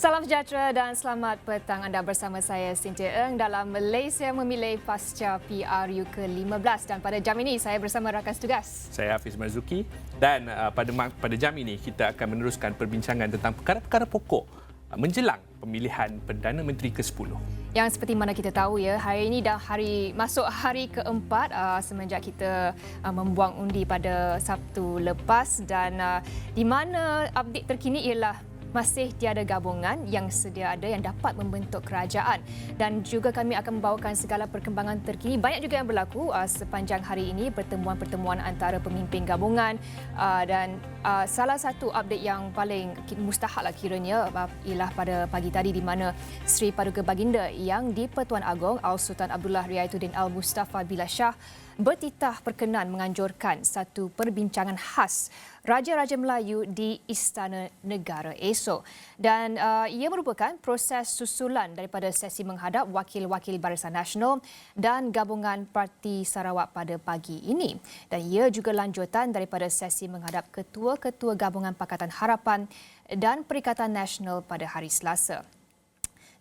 Salam sejahtera dan selamat petang. Anda bersama saya Cynthia Eng dalam Malaysia Memilih Pasca PRU ke-15 dan pada jam ini saya bersama rakan tugas. Saya Hafiz Marzuki dan pada jam ini kita akan meneruskan perbincangan tentang perkara-perkara pokok menjelang pemilihan Perdana Menteri ke-10. Yang seperti mana kita tahu ya, hari ini dah masuk hari keempat semenjak kita membuang undi pada Sabtu lepas dan di mana update terkini ialah masih tiada gabungan yang sedia ada yang dapat membentuk kerajaan dan juga kami akan membawakan segala perkembangan terkini. Banyak juga yang berlaku sepanjang hari ini, pertemuan-pertemuan antara pemimpin gabungan dan salah satu update yang paling mustahak lah kiranya ialah pada pagi tadi di mana Sri Paduka Baginda yang di-Pertuan Agong Al-Sultan Abdullah Riayatuddin Al-Mustafa Billah Shah bertitah perkenan menganjurkan satu perbincangan khas Raja-Raja Melayu di Istana Negara esok. Dan ia merupakan proses susulan daripada sesi menghadap wakil-wakil Barisan Nasional dan gabungan Parti Sarawak pada pagi ini. Dan ia juga lanjutan daripada sesi menghadap ketua-ketua gabungan Pakatan Harapan dan Perikatan Nasional pada hari Selasa.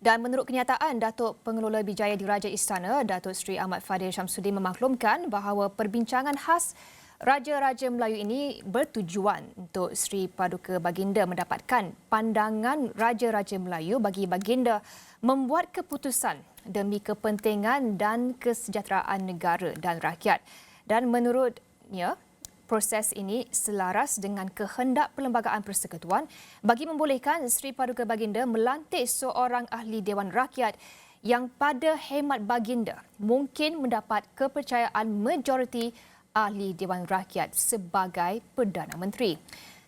Dan menurut kenyataan Datuk Pengelola Bijaya Diraja Istana, Datuk Seri Ahmad Fadil Syamsuddin memaklumkan bahawa perbincangan khas Raja-Raja Melayu ini bertujuan untuk Sri Paduka Baginda mendapatkan pandangan Raja-Raja Melayu bagi Baginda membuat keputusan demi kepentingan dan kesejahteraan negara dan rakyat. Dan menurutnya, proses ini selaras dengan kehendak Perlembagaan Persekutuan bagi membolehkan Sri Paduka Baginda melantik seorang ahli Dewan Rakyat yang pada hemat Baginda mungkin mendapat kepercayaan majoriti ahli Dewan Rakyat sebagai Perdana Menteri.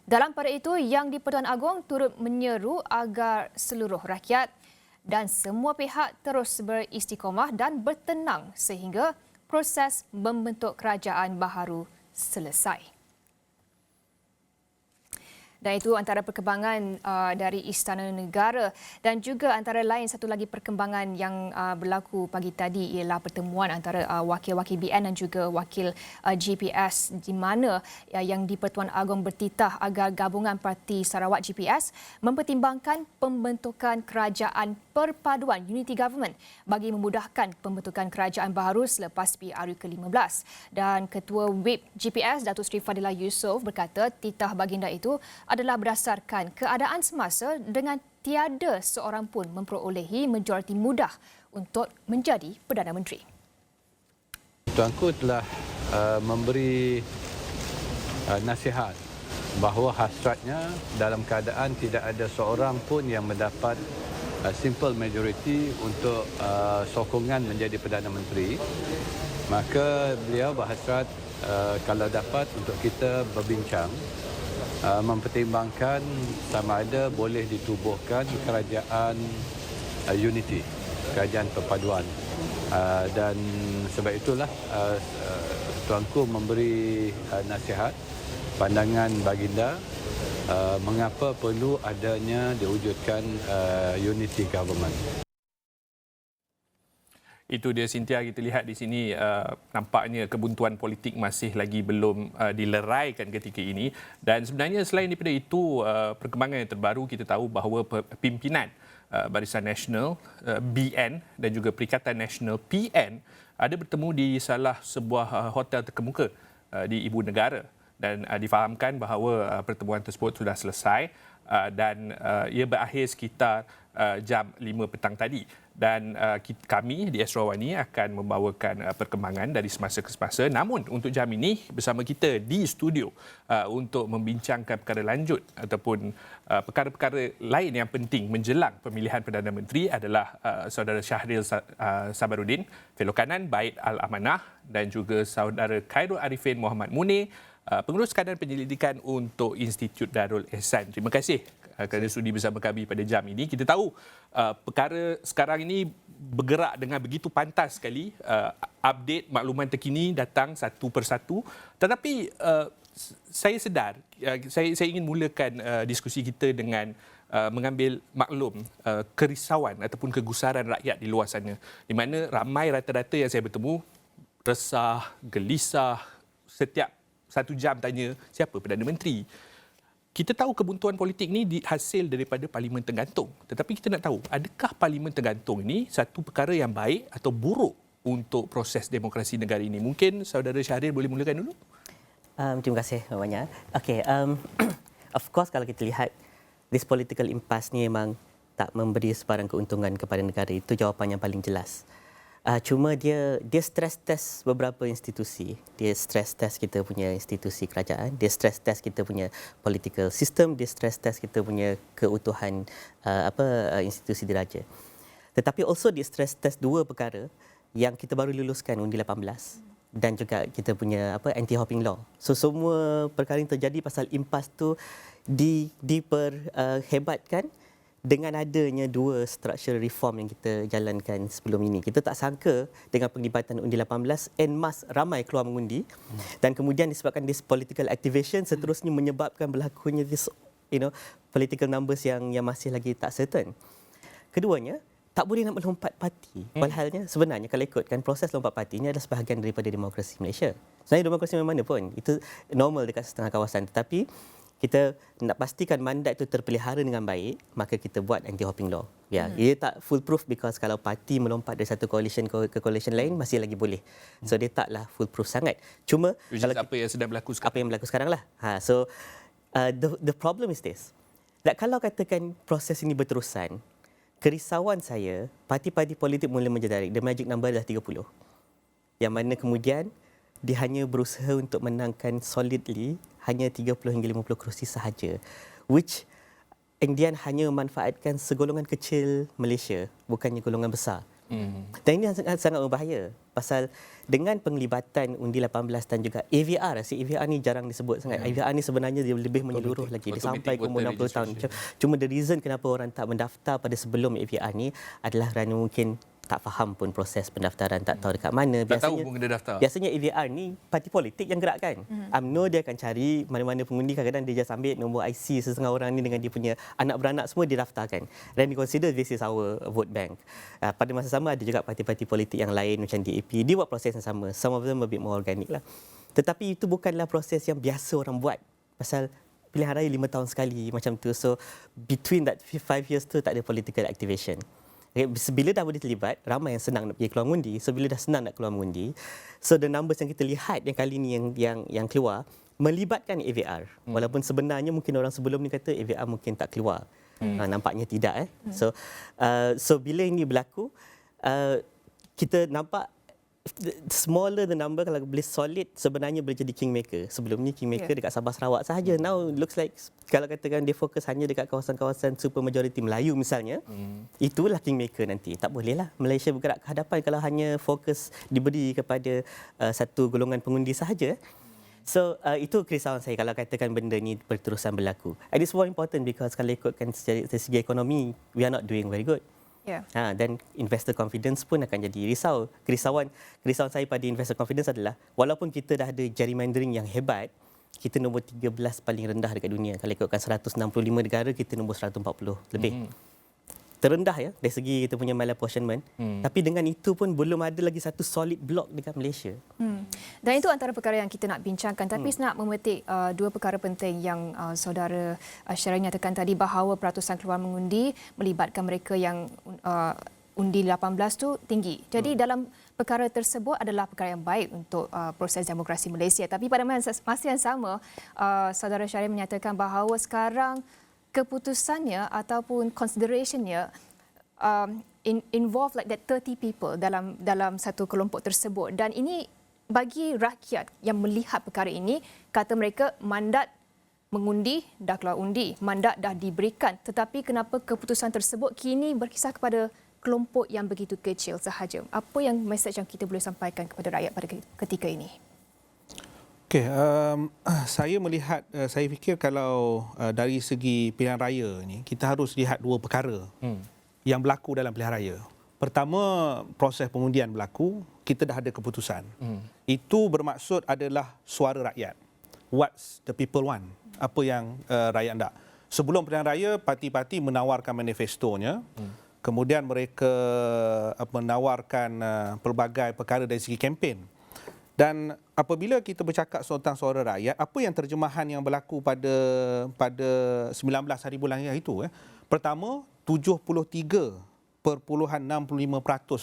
Dalam pada itu, Yang di-Pertuan Agong turut menyeru agar seluruh rakyat dan semua pihak terus beristiqomah dan bertenang sehingga proses membentuk kerajaan baharu selesai. Dan itu antara perkembangan dari Istana Negara dan juga antara lain satu lagi perkembangan yang berlaku pagi tadi ialah pertemuan antara wakil-wakil BN dan juga wakil GPS di mana Yang di-Pertuan Agong bertitah agar gabungan Parti Sarawak GPS mempertimbangkan pembentukan kerajaan perpaduan Unity Government bagi memudahkan pembentukan kerajaan baharu selepas PRU ke-15. Dan Ketua Whip GPS Datuk Seri Fadilah Yusof berkata titah Baginda itu adalah berdasarkan keadaan semasa dengan tiada seorang pun memperolehi majoriti mudah untuk menjadi Perdana Menteri. Tuanku telah memberi nasihat bahawa hasratnya dalam keadaan tidak ada seorang pun yang mendapat simple majority untuk sokongan menjadi Perdana Menteri, maka beliau berhasrat kalau dapat untuk kita berbincang mempertimbangkan sama ada boleh ditubuhkan kerajaan unity, kerajaan perpaduan. Dan sebab itulah tuanku memberi nasihat pandangan Baginda mengapa perlu adanya diwujudkan unity government. Itu dia Cynthia, kita lihat di sini nampaknya kebuntuan politik masih lagi belum dileraikan ketika ini dan sebenarnya selain daripada itu perkembangan yang terbaru kita tahu bahawa pimpinan Barisan Nasional BN dan juga Perikatan Nasional PN ada bertemu di salah sebuah hotel terkemuka di Ibu Negara dan difahamkan bahawa pertemuan tersebut sudah selesai dan ia berakhir sekitar jam 5 petang tadi. Dan kami di Astro Awani akan membawakan perkembangan dari semasa ke semasa. Namun untuk jam ini bersama kita di studio untuk membincangkan perkara lanjut ataupun perkara-perkara lain yang penting menjelang pemilihan Perdana Menteri adalah saudara Syahril Sabaruddin, Fellow Kanan Bait Al-Amanah dan juga saudara Khairul Arifin Muhammad Munir, Pengurus Kanan Penyelidikan untuk Institut Darul Ehsan. Terima kasih kerana sudi bersama kami pada jam ini. Kita tahu perkara sekarang ini bergerak dengan begitu pantas sekali. Update makluman terkini datang satu persatu. Tetapi saya sedar, saya ingin mulakan diskusi kita dengan mengambil maklum kerisauan ataupun kegusaran rakyat di luar sana. Di mana ramai rata-rata yang saya bertemu resah, gelisah, setiap 1 jam tanya siapa Perdana Menteri. kita tahu kebuntuan politik ni hasil daripada parlimen tergantung. Tetapi kita nak tahu, adakah parlimen tergantung ini satu perkara yang baik atau buruk untuk proses demokrasi negara ini? Mungkin saudara Syahril boleh mulakan dulu. Terima kasih banyak. Okey, of course kalau kita lihat this political impasse ni memang tak memberi sebarang keuntungan kepada negara. Itu jawapan yang paling jelas. Cuma dia stress test beberapa institusi. Dia stress test kita punya institusi kerajaan, dia stress test kita punya political system, dia stress test kita punya keutuhan institusi diraja. Tetapi also dia stress test dua perkara yang kita baru luluskan undi 18 dan juga kita punya anti-hopping law. So semua perkara yang terjadi pasal impas tu diperhebatkan dengan adanya dua structural reform yang kita jalankan sebelum ini. Kita tak sangka dengan penglibatan undi 18 en masse ramai keluar mengundi dan kemudian disebabkan this political activation seterusnya menyebabkan berlakunya this political numbers yang masih lagi tak certain. Keduanya, tak boleh nak melompat parti. Walhalnya sebenarnya kalau ikutkan proses lompat parti ini adalah sebahagian daripada demokrasi Malaysia. Sebenarnya demokrasi mana pun itu normal dekat setengah kawasan, tetapi kita nak pastikan mandat itu terpelihara dengan baik, maka kita buat anti-hopping law. Ya, ia tak foolproof because kalau parti melompat dari satu coalition ke coalition lain masih lagi boleh. So dia taklah foolproof sangat. Cuma kalau apa yang sedang berlaku sekarang. Apa yang berlaku sekarang lah. So the problem is this. That kalau katakan proses ini berterusan, kerisauan saya, parti-parti politik mula menjerit. The magic number adalah 30. Yang mana kemudian dia hanya berusaha untuk menangkan solidly hanya 30 hingga 50 kerusi sahaja, which Indian hanya memanfaatkan segolongan kecil Malaysia, bukannya golongan besar. Dan ini sangat berbahaya pasal dengan penglibatan undi 18 dan juga AVR, AVR ni jarang disebut sangat. AVR ni sebenarnya dia lebih menyeluruh lagi, dia sampai ke umur 60 tahun. Cuma the reason kenapa orang tak mendaftar pada sebelum AVR ni adalah kerana mungkin tak faham pun proses pendaftaran, tak tahu dekat mana. Tak tahu pun kena daftar. Biasanya AVR ni parti politik yang gerakkan. UMNO dia akan cari mana-mana pengundi, kadang-kadang dia just ambil nombor IC sesetengah orang ni dengan dia punya anak beranak semua dia daftarkan. Dan dia consider this is our vote bank. Pada masa sama ada juga parti-parti politik yang lain macam DAP, dia buat proses yang sama. Some of them a bit more organic lah. Tetapi itu bukanlah proses yang biasa orang buat. Pasal pilihan raya 5 tahun sekali macam tu. So between that 5 years tu tak ada political activation. Bila dah boleh terlibat, ramai yang senang nak pergi keluar mengundi. So bila dah senang nak keluar mengundi, so the numbers yang kita lihat yang kali ni yang keluar melibatkan AVR. Walaupun sebenarnya mungkin orang sebelum ni kata AVR mungkin tak keluar. Nampaknya tidak. So bila ini berlaku, kita nampak smaller the number, kalau boleh solid sebenarnya boleh jadi kingmaker. Sebelum ni kingmaker dekat Sabah Sarawak sahaja. Now looks like kalau katakan dia fokus hanya dekat kawasan-kawasan super majority Melayu misalnya, itulah kingmaker nanti. Tak bolehlah Malaysia bergerak ke hadapan kalau hanya fokus diberi kepada satu golongan pengundi sahaja. So itu kerisauan saya kalau katakan benda ni berterusan berlaku. And it's more important because kalau ikutkan dari segi ekonomi, we are not doing very good. Dan investor confidence pun akan jadi risau. Kerisauan saya pada investor confidence adalah walaupun kita dah ada gerrymandering yang hebat, kita nombor 13 paling rendah dekat dunia. Kalau ikutkan 165 negara, kita nombor 140 lebih. Terendah ya dari segi kita punya malapportionment. Tapi dengan itu pun belum ada lagi satu solid block dekat Malaysia. Dan itu antara perkara yang kita nak bincangkan. Tapi saya nak memetik dua perkara penting yang saudara Syahril nyatakan tadi, bahawa peratusan keluar mengundi melibatkan mereka yang undi 18 tu tinggi. Jadi dalam perkara tersebut adalah perkara yang baik untuk proses demokrasi Malaysia. Tapi pada masa yang sama, saudara Syahril menyatakan bahawa sekarang keputusannya ataupun considerationnya involve like that 30 people dalam satu kelompok tersebut, dan ini bagi rakyat yang melihat perkara ini, kata mereka mandat mengundi dah keluar undi, mandat dah diberikan, tetapi kenapa keputusan tersebut kini berkisar kepada kelompok yang begitu kecil sahaja? Apa yang mesej yang kita boleh sampaikan kepada rakyat pada ketika ini? Okey, saya fikir kalau dari segi pilihan raya ni, kita harus lihat dua perkara yang berlaku dalam pilihan raya. Pertama, proses pengundian berlaku, kita dah ada keputusan. Itu bermaksud adalah suara rakyat. What the people want, apa yang rakyat nak. Sebelum pilihan raya, parti-parti menawarkan manifestonya. Kemudian mereka menawarkan pelbagai perkara dari segi kempen. Dan apabila kita bercakap tentang suara rakyat, apa yang terjemahan yang berlaku pada 19 hari bulan itu? Pertama, 73.65%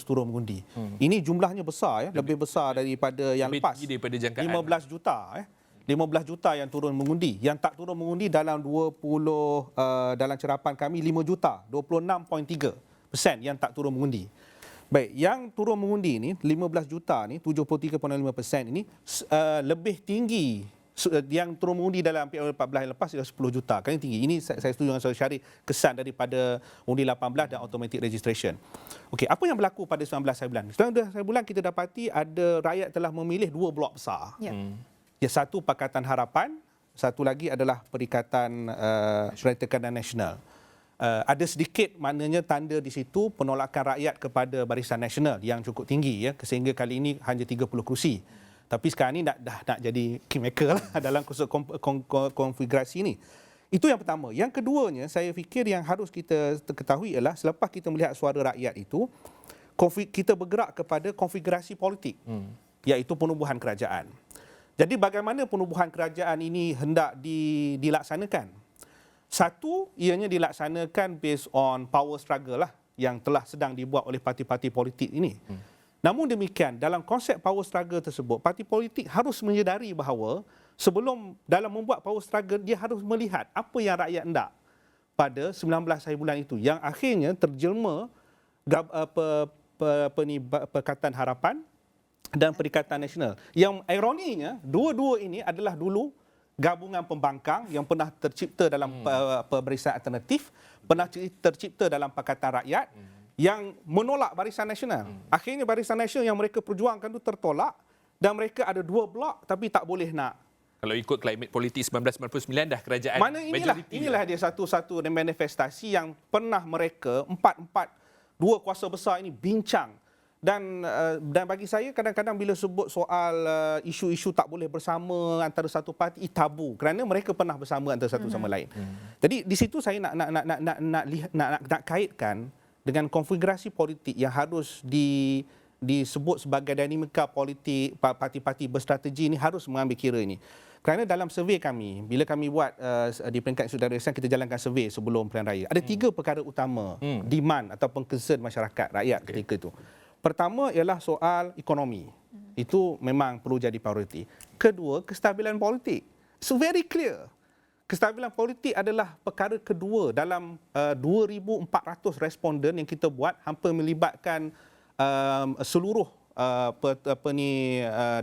turun mengundi. Ini jumlahnya besar, lebih besar daripada yang lepas. Lebih tinggi daripada jangkaan. 15 juta. 15 juta yang turun mengundi. Yang tak turun mengundi dalam dalam cerapan kami 5 juta, 26.3% yang tak turun mengundi. Baik, yang turun mengundi ni 15 juta ni 73.5% ini lebih tinggi yang turun mengundi dalam PL14 yang lepas adalah 10 juta. Kan tinggi. Ini saya setuju dengan Saudara Syarif, kesan daripada undi 18 dan automatic registration. Okey, apa yang berlaku pada 19 hari bulan? 19 hari bulan kita dapati ada rakyat telah memilih 2 blok besar. Ya. Satu Pakatan Harapan, satu lagi adalah Perikatan Perikatan Nasional. Ada sedikit maknanya tanda di situ penolakan rakyat kepada Barisan Nasional yang cukup tinggi sehingga kali ini hanya 30 kerusi. Tapi sekarang ini nak jadi kingmaker lah dalam konfigurasi ini. Itu yang pertama. Yang keduanya saya fikir yang harus kita ketahui ialah selepas kita melihat suara rakyat itu kita bergerak kepada konfigurasi politik iaitu penubuhan kerajaan. Jadi bagaimana penubuhan kerajaan ini hendak dilaksanakan? Satu, ianya dilaksanakan based on power struggle lah yang telah sedang dibuat oleh parti-parti politik ini. Namun demikian, dalam konsep power struggle tersebut, parti politik harus menyedari bahawa sebelum dalam membuat power struggle, dia harus melihat apa yang rakyat hendak pada 19 hari bulan itu. Yang akhirnya terjelma Perikatan Harapan dan Perikatan Nasional. Yang ironinya, dua-dua ini adalah dulu gabungan pembangkang yang pernah tercipta dalam Barisan Alternatif, pernah tercipta dalam Pakatan Rakyat yang menolak Barisan Nasional. Akhirnya Barisan Nasional yang mereka perjuangkan itu tertolak dan mereka ada 2 blok tapi tak boleh nak. Kalau ikut climate politik 1999 dah kerajaan Mana inilah dia satu-satu manifestasi yang pernah mereka dua kuasa besar ini bincang. Dan bagi saya kadang-kadang bila sebut soal isu-isu tak boleh bersama antara satu parti tabu kerana mereka pernah bersama antara satu sama lain. Jadi di situ saya nak kaitkan dengan konfigurasi politik yang harus disebut sebagai dinamika politik parti-parti berstrategi ini harus mengambil kira ini. Kerana dalam survey kami, bila kami buat di peringkat Institut Darul Ihsan, kita jalankan survey sebelum pilihan raya. Ada 3 perkara utama demand ataupun concern masyarakat rakyat ketika itu. Pertama ialah soal ekonomi. Itu memang perlu jadi prioriti. Kedua, kestabilan politik. So very clear. Kestabilan politik adalah perkara kedua dalam 2,400 responden yang kita buat, hampir melibatkan seluruh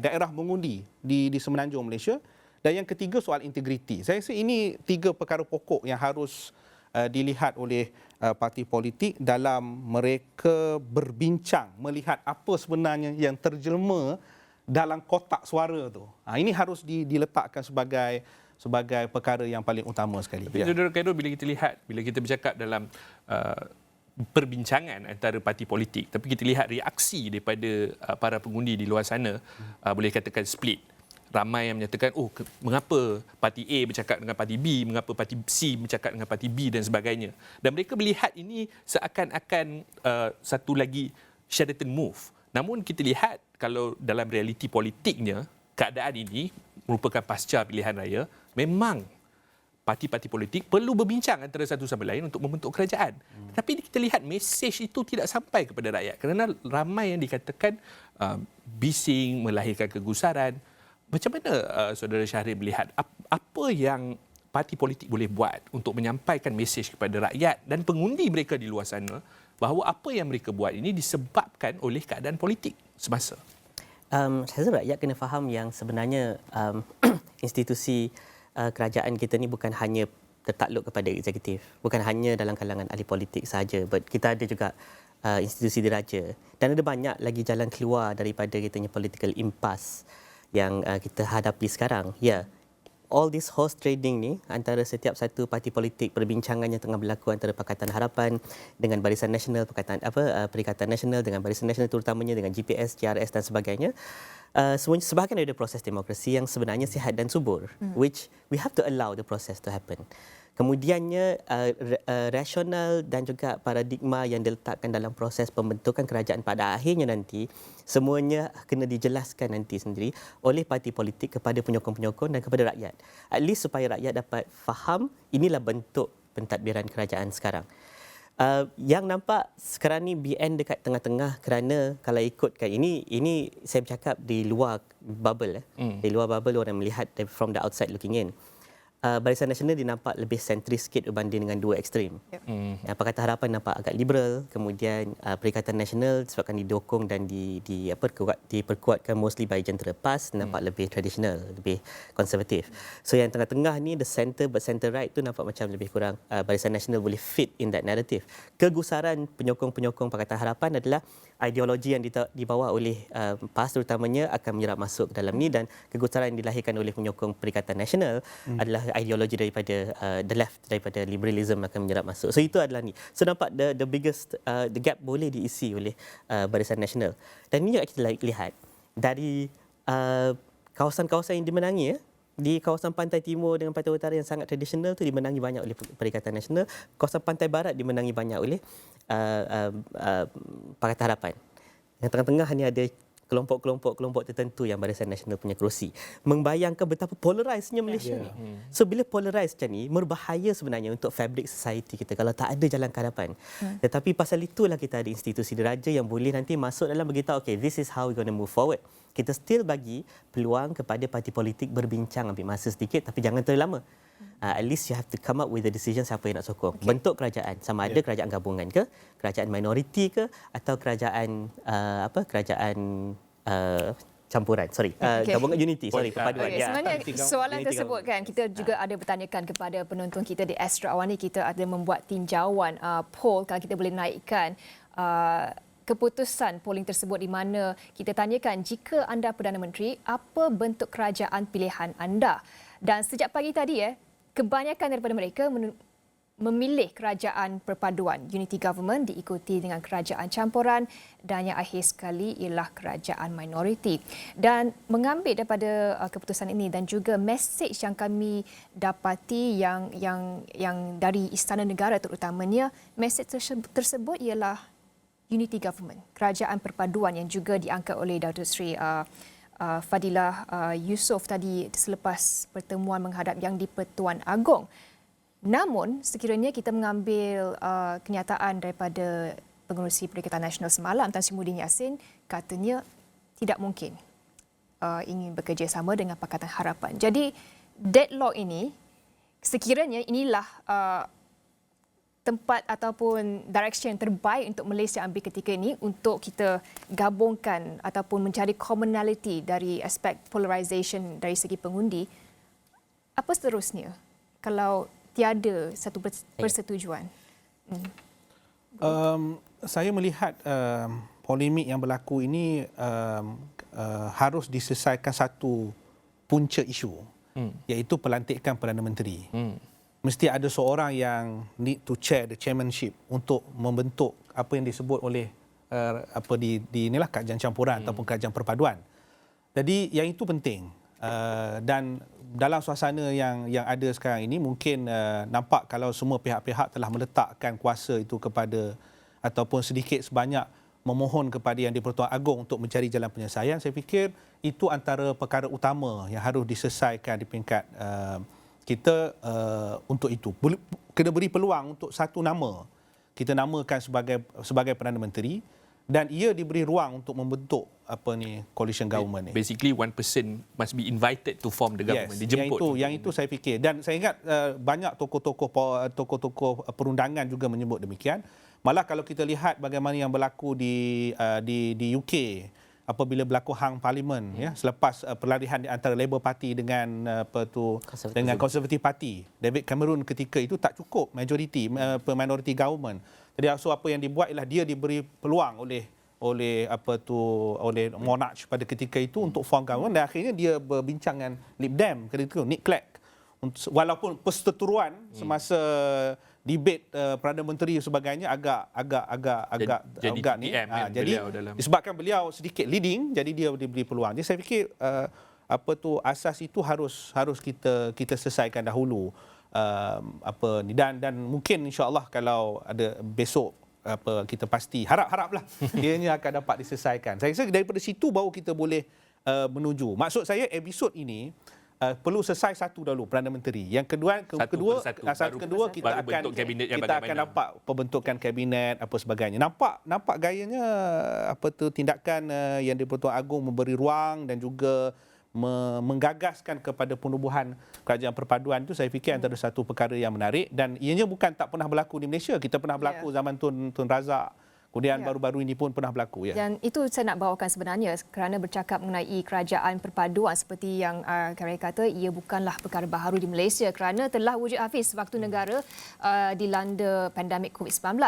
daerah mengundi di Semenanjung Malaysia. Dan yang ketiga soal integriti. Saya rasa ini 3 perkara pokok yang harus dilihat oleh parti politik dalam mereka berbincang melihat apa sebenarnya yang terjelma dalam kotak suara tu. Ini harus diletakkan sebagai perkara yang paling utama sekali. Tapi Saudara Khairul, bila kita lihat, bila kita bercakap dalam perbincangan antara parti politik, tapi kita lihat reaksi daripada para pengundi di luar sana, boleh katakan split. Ramai yang menyatakan, mengapa parti A bercakap dengan parti B, mengapa parti C bercakap dengan parti B dan sebagainya. Dan mereka melihat ini seakan-akan satu lagi Sheraton move. Namun kita lihat kalau dalam realiti politiknya, keadaan ini merupakan pasca pilihan raya, memang parti-parti politik perlu berbincang antara satu sama lain untuk membentuk kerajaan. Tapi kita lihat mesej itu tidak sampai kepada rakyat kerana ramai yang dikatakan bising, melahirkan kegusaran. Macam mana Saudara Syahrir melihat apa yang parti politik boleh buat untuk menyampaikan mesej kepada rakyat dan pengundi mereka di luar sana bahawa apa yang mereka buat ini disebabkan oleh keadaan politik semasa? Saya rasa rakyat kena faham yang sebenarnya institusi kerajaan kita ni bukan hanya tertakluk kepada eksekutif, bukan hanya dalam kalangan ahli politik sahaja, but kita ada juga institusi diraja dan ada banyak lagi jalan keluar daripada kitanya political impasse yang kita hadapi sekarang. All this horse trading ni antara setiap satu parti politik, perbincangan yang tengah berlaku antara Pakatan Harapan dengan Barisan Nasional, Perikatan Nasional dengan Barisan Nasional terutamanya dengan GPS, GRS dan sebagainya. Semuanya sebahagian daripada proses demokrasi yang sebenarnya sihat dan subur, which we have to allow the process to happen. Kemudiannya rasional dan juga paradigma yang diletakkan dalam proses pembentukan kerajaan pada akhirnya nanti semuanya kena dijelaskan nanti sendiri oleh parti politik kepada penyokong-penyokong dan kepada rakyat. At least supaya rakyat dapat faham inilah bentuk pentadbiran kerajaan sekarang. Yang nampak sekarang ni BN dekat tengah-tengah kerana kalau ikutkan ini saya bercakap di luar bubble. Di luar bubble orang melihat from the outside looking in. Barisan Nasional dinampak lebih sentris sikit berbanding dengan dua ekstrim. Pakatan Harapan nampak agak liberal, kemudian Perikatan Nasional sebabkan didokong dan diperkuatkan mostly by Jentera PAS nampak lebih tradisional, lebih konservatif. So yang tengah-tengah ni the center but center right tu nampak macam lebih kurang Barisan Nasional boleh fit in that narrative. Kegusaran penyokong-penyokong Pakatan Harapan adalah ideologi yang dibawa oleh PAS terutamanya akan menyerap masuk ke dalam ni, dan kegusaran yang dilahirkan oleh penyokong Perikatan Nasional adalah ideologi daripada the left, daripada liberalism akan menyerap masuk. So itu adalah ni. So nampak the biggest the gap boleh diisi oleh Barisan Nasional. Dan ini juga kita lihat dari kawasan-kawasan yang dimenangi di kawasan pantai timur dengan pantai utara yang sangat tradisional tu dimenangi banyak oleh Perikatan Nasional. Kawasan pantai barat dimenangi banyak oleh Pakatan Harapan. Yang tengah-tengah hanya ada kelompok tertentu yang Barisan Nasional punya kerusi. Membayangkan betapa polarizednya Malaysia ni. So bila polarized macam ni, berbahaya sebenarnya untuk fabric society kita kalau tak ada jalan ke hadapan. Tetapi pasal itulah kita ada institusi diraja yang boleh nanti masuk dalam beritahu, okay, this is how we're going to move forward. Kita still bagi peluang kepada parti politik berbincang, ambil masa sedikit tapi jangan terlalu lama. At least you have to come up with the decision siapa yang nak sokong. Bentuk kerajaan, sama ada kerajaan gabungan ke, kerajaan minoriti ke, atau kerajaan campuran. Gabungan unity. Perpaduan. Sebenarnya soalan tersebut kan kita juga ada bertanyakan kepada penonton kita di Astro Awal ni. Kita ada membuat tinjauan poll kalau kita boleh naikkan keputusan polling tersebut, di mana kita tanyakan jika anda Perdana Menteri, apa bentuk kerajaan pilihan anda? Dan sejak pagi tadi kebanyakan daripada mereka memilih kerajaan perpaduan, unity government, diikuti dengan kerajaan campuran, dan yang akhir sekali ialah kerajaan minoriti. Dan mengambil daripada keputusan ini dan juga mesej yang kami dapati yang dari Istana Negara terutamanya, mesej tersebut ialah unity government, kerajaan perpaduan yang juga diangkat oleh Datuk Seri Fadilah Yusof tadi selepas pertemuan menghadap Yang di-Pertuan Agong. Namun, sekiranya kita mengambil kenyataan daripada Pengerusi Perikatan Nasional semalam, Tan Sri Muhyiddin Yassin, katanya tidak mungkin ingin bekerjasama dengan Pakatan Harapan. Jadi, deadlock ini, sekiranya inilah tempat ataupun direction yang terbaik untuk Malaysia ambil ketika ini untuk kita gabungkan ataupun mencari commonality dari aspek polarization dari segi pengundi. Apa seterusnya kalau tiada satu persetujuan? Saya melihat polemik yang berlaku ini harus diselesaikan satu punca isu, iaitu pelantikan Perdana Menteri. Mesti ada seorang yang need to chair the chairmanship untuk membentuk apa yang disebut oleh inilah kerajaan campuran ataupun kerajaan perpaduan. Jadi yang itu penting. Dan dalam suasana yang ada sekarang ini mungkin nampak kalau semua pihak-pihak telah meletakkan kuasa itu kepada ataupun sedikit sebanyak memohon kepada Yang di-Pertuan Agong untuk mencari jalan penyelesaian. Saya fikir itu antara perkara utama yang harus diselesaikan di peringkat kita untuk itu. Kena beri peluang untuk satu nama. Kita namakan sebagai Perdana Menteri dan ia diberi ruang untuk membentuk coalition government ni. Basically one person must be invited to form the government. Yes, Dijemput. yang itu saya fikir. Dan saya ingat banyak tokoh-tokoh perundangan juga menyebut demikian. Malah kalau kita lihat bagaimana yang berlaku di UK apabila berlaku hang parlimen selepas perlarian di antara Labour Party dengan dengan Conservative Party, David Cameron ketika itu tak cukup majoriti minority government. Jadi apa yang dibuat ialah dia diberi peluang oleh monarch pada ketika itu untuk form government, dan akhirnya dia berbincang dengan Lib Dem ketika itu, Nick Clegg. Walaupun perseteruan semasa debate Perdana Menteri dan sebagainya agak ni. Jadi disebabkan beliau sedikit leading, jadi dia diberi peluang. Jadi saya fikir asas itu harus kita selesaikan dahulu. apa ni, dan mungkin insya-Allah kalau ada besok kita pasti haraplah ianya akan dapat diselesaikan. Saya rasa daripada situ baru kita boleh menuju. Maksud saya episod ini perlu selesai satu dahulu Perdana Menteri. Yang kedua kita akan nampak pembentukan kabinet apa sebagainya. Nampak gayanya tindakan yang di-Pertuan Agong memberi ruang dan juga menggagaskan kepada penubuhan kerajaan perpaduan itu, saya fikir antara satu perkara yang menarik, dan ianya bukan tak pernah berlaku di Malaysia. Kita pernah berlaku zaman Tun Razak. Kemudian baru-baru ini pun pernah berlaku. Ya. Dan itu saya nak bawakan sebenarnya kerana bercakap mengenai kerajaan perpaduan seperti yang Karen kata, ia bukanlah perkara baharu di Malaysia kerana telah wujud Hafiz waktu negara dilanda pandemik COVID-19.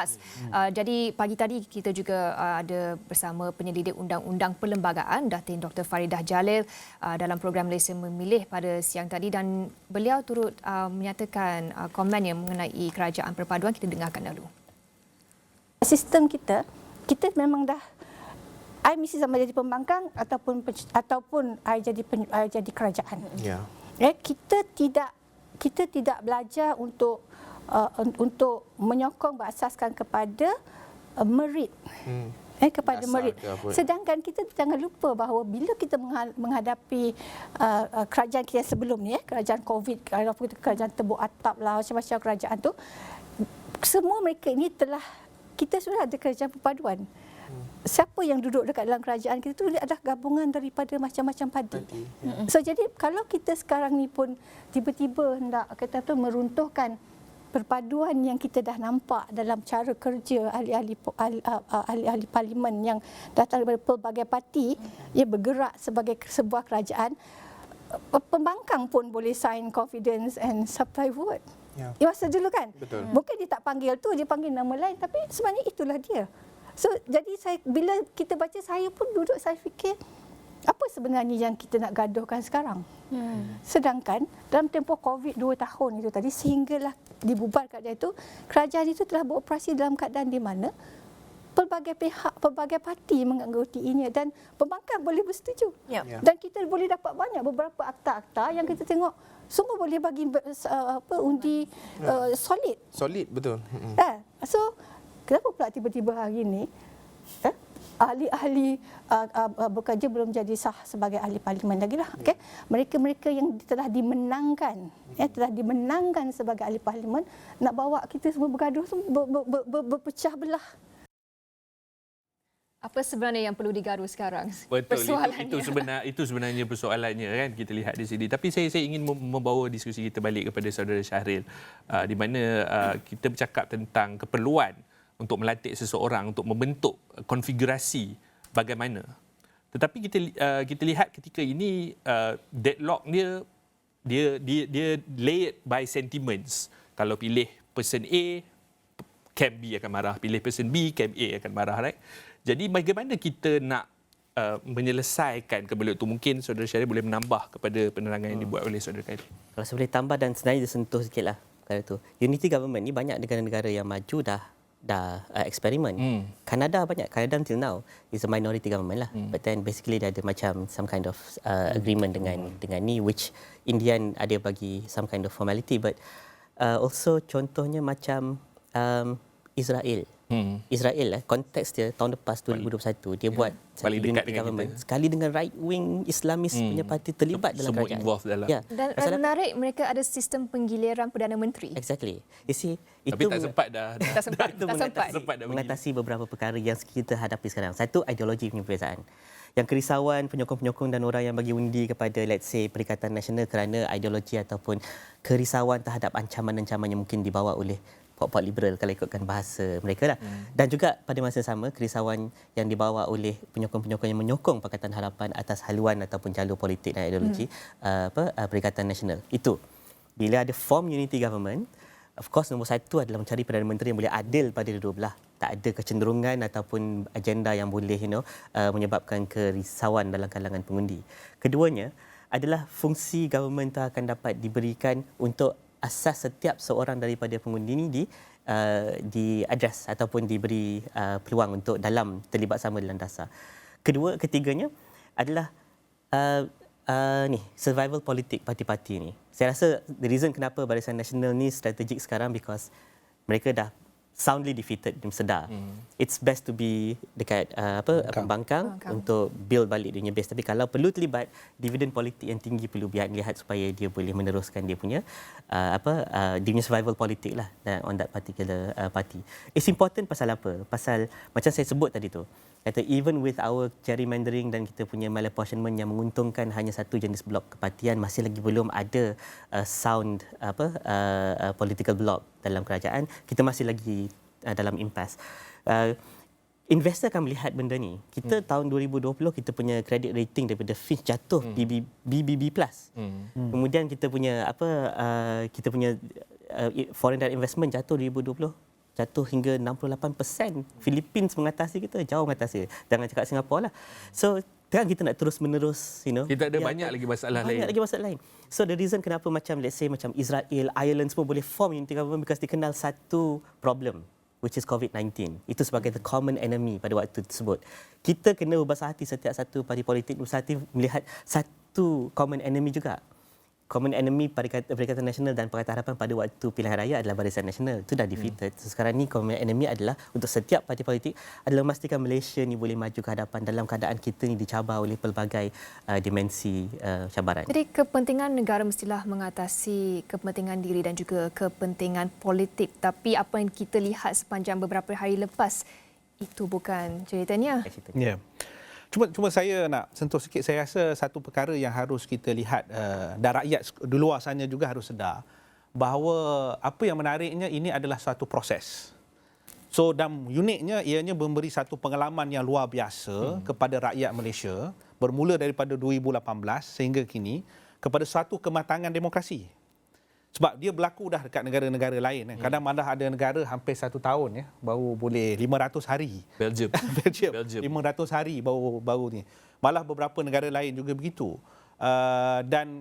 Jadi pagi tadi kita juga ada bersama penyelidik Undang-Undang Perlembagaan Datin Dr. Faridah Jalil dalam program Malaysia Memilih pada siang tadi, dan beliau turut menyatakan komennya mengenai kerajaan perpaduan. Kita dengarkan dahulu. Sistem kita memang dah I mesti sama jadi pembangkang ataupun I jadi kerajaan. Ya. Kita tidak belajar untuk menyokong berasaskan kepada merit. Kepada merit. Sedangkan kita jangan lupa bahawa bila kita menghadapi kerajaan kita sebelum ni, kerajaan COVID, kerajaan tebuk atap lah, macam-macam kerajaan tu, semua mereka ini kita sudah ada kerajaan perpaduan. Siapa yang duduk dekat dalam kerajaan kita itu adalah gabungan daripada macam-macam parti. So jadi kalau kita sekarang ni pun tiba-tiba hendak meruntuhkan perpaduan yang kita dah nampak dalam cara kerja ahli-ahli parlimen yang datang dari pelbagai parti, ia bergerak sebagai sebuah kerajaan, pembangkang pun boleh sign confidence and supply vote. Ya. Masa dulu kan? Betul. Mungkin dia tak panggil tu, dia panggil nama lain, tapi sebenarnya itulah dia. So jadi bila kita baca, saya pun duduk, saya fikir apa sebenarnya yang kita nak gaduhkan sekarang. Sedangkan dalam tempoh COVID 2 tahun itu tadi, sehinggalah dibubarkan kerajaan itu telah beroperasi dalam keadaan di mana pelbagai pihak, pelbagai parti menganggotiinya dan pembangkang boleh bersetuju. Ya. Dan kita boleh dapat banyak beberapa akta-akta yang kita tengok semua boleh bagi undi solid. Solid, betul. So kenapa pula tiba-tiba hari ini ahli-ahli bekerja belum jadi sah sebagai ahli parlimen lagi lah. Okay? Mereka-mereka yang telah dimenangkan, sebagai ahli parlimen, nak bawa kita semua bergaduh, berpecah belah. Apa sebenarnya yang perlu digaduh sekarang? Betul, itu sebenarnya persoalannya kan, kita lihat di sini. Tapi saya ingin membawa diskusi kita balik kepada saudara Syahril, di mana kita bercakap tentang keperluan untuk melantik seseorang untuk membentuk konfigurasi bagaimana. Tetapi kita lihat ketika ini deadlock dia layered by sentiments. Kalau pilih person A, camp B akan marah. Pilih person B, camp A akan marah, right? Jadi bagaimana kita nak menyelesaikan kebelut itu? Mungkin saudara Syahril boleh menambah kepada penerangan yang dibuat oleh saudara Khairi. Kalau saya boleh tambah dan sebenarnya disentuh sikitlah perkara itu. Unity government ni banyak negara-negara yang maju dah eksperimen. Kanada banyak. Kanada until now is a minority government lah. But then basically dia ada macam some kind of agreement dengan ni, which Indian ada bagi some kind of formality, but also contohnya macam Israel. Israel konteks dia tahun lepas 2021 dia buat unity government sekali dengan right wing Islamis punya parti terlibat dalam semua kerajaan. Dalam. Ya. Dan menarik, mereka ada sistem penggiliran Perdana Menteri. Exactly. You see, tapi tak sempat dah. Tak sempat. Mengatasi beberapa perkara yang kita hadapi sekarang. Satu, ideologi punya perbezaan. Yang kerisauan penyokong-penyokong dan orang yang bagi undi kepada, let's say, Perikatan Nasional kerana ideologi ataupun kerisauan terhadap ancaman-ancaman yang mungkin dibawa oleh puak-puak liberal kalau ikutkan bahasa mereka lah. Dan juga pada masa sama kerisauan yang dibawa oleh penyokong-penyokong yang menyokong Pakatan Harapan atas haluan ataupun jalur politik dan ideologi Perikatan Nasional. Itu. Bila ada form unity government, of course nombor satu adalah mencari Perdana Menteri yang boleh adil pada dua belah. Tak ada kecenderungan ataupun agenda yang boleh menyebabkan kerisauan dalam kalangan pengundi. Keduanya adalah fungsi government akan dapat diberikan untuk asas setiap seorang daripada pengundi ini diadres ataupun diberi peluang untuk terlibat sama dalam dasar. Ketiganya adalah survival politik parti-parti ni. Saya rasa the reason kenapa Barisan Nasional ni strategik sekarang because mereka dah soundly defeated, dia sedar. It's best to be dekat pembangkang untuk build balik dia punya base. Tapi kalau perlu terlibat, dividen politik yang tinggi perlu lihat supaya dia boleh meneruskan dia punya dia punya survival politik lah on that particular party. It's important pasal apa? Pasal macam saya sebut tadi tu. Kata even with our gerrymandering dan kita punya malapportionment yang menguntungkan hanya satu jenis blok kepartian, masih lagi belum ada sound political block dalam kerajaan. Kita masih lagi dalam impasse. Investor akan melihat benda ni. Kita tahun 2020 kita punya credit rating daripada Fitch jatuh BBB+. Kemudian kita punya kita punya foreign direct investment jatuh 2020. Jatuh hingga 68%. Philippines mengatasi kita, jauh mengatasi. Jangan cakap Singapura lah. So, kan kita nak terus-menerus, Kita ada banyak lagi masalah lain. Banyak lagi masalah lain. So, the reason kenapa macam, let's say, macam Israel, Ireland semua boleh form unity government because dikenal satu problem, which is COVID-19. Itu sebagai the common enemy pada waktu tersebut. Kita kena berbahasa hati setiap satu parti politik, berbahasa hati melihat satu common enemy juga. Common enemy Perikatan Nasional dan Pakatan Harapan pada waktu pilihan raya adalah Barisan Nasional. Itu dah defeated. Sekarang ni common enemy adalah untuk setiap parti politik adalah memastikan Malaysia ni boleh maju ke hadapan dalam keadaan kita ni dicabar oleh pelbagai dimensi cabaran. Jadi kepentingan negara mestilah mengatasi kepentingan diri dan juga kepentingan politik. Tapi apa yang kita lihat sepanjang beberapa hari lepas, itu bukan ceritanya. Ya. Cuma saya nak sentuh sikit. Saya rasa satu perkara yang harus kita lihat dan rakyat di luar sana juga harus sedar bahawa apa yang menariknya ini adalah satu proses. So dan uniknya ianya memberi satu pengalaman yang luar biasa kepada rakyat Malaysia bermula daripada 2018 sehingga kini kepada satu kematangan demokrasi. Sebab dia berlaku dah dekat negara-negara lain. Kadang malah ada negara hampir 1 tahun baru boleh 500 hari. Belgium. 500 hari baru ni. Malah beberapa negara lain juga begitu. Dan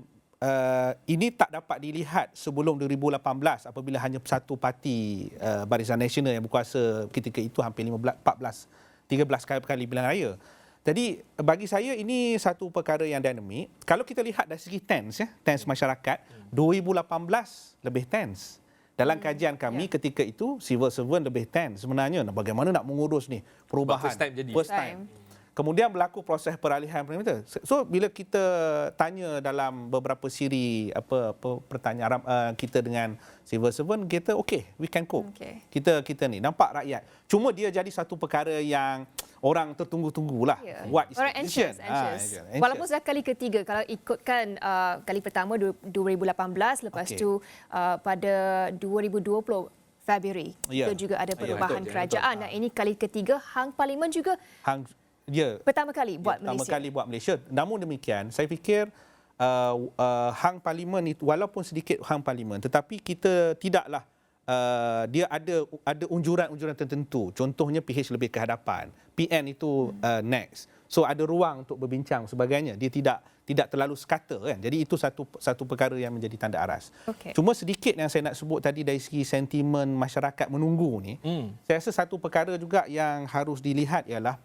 ini tak dapat dilihat sebelum 2018 apabila hanya satu parti Barisan Nasional yang berkuasa ketika itu hampir 13 kali pilihan raya. Jadi bagi saya ini satu perkara yang dinamik. Kalau kita lihat dari segi tense masyarakat, 2018 lebih tense. Dalam kajian kami ketika itu civil servant lebih tense sebenarnya bagaimana nak mengurus ni perubahan. First time. Kemudian berlaku proses peralihan parlimen. So bila kita tanya dalam beberapa siri pertanyaan kita dengan civil servant, kita we can cope. Kita ni nampak rakyat. Cuma dia jadi satu perkara yang orang tertunggu-tunggulah. What is orang anxious. Walaupun sudah kali ketiga, kalau ikutkan kali pertama 2018, lepas tu pada 2020 Februari kita juga ada perubahan kerajaan. Nah, ini kali ketiga hang parlimen juga pertama kali buat Malaysia. Namun demikian, saya fikir hang parlimen itu walaupun sedikit hang parlimen, tetapi kita tidaklah dia ada unjuran-unjuran tertentu. Contohnya PH lebih ke hadapan, PN itu next. So ada ruang untuk berbincang sebagainya. Dia tidak terlalu sekata kan. Jadi itu satu perkara yang menjadi tanda aras. Cuma sedikit yang saya nak sebut tadi dari segi sentimen masyarakat menunggu ni. Saya rasa satu perkara juga yang harus dilihat ialah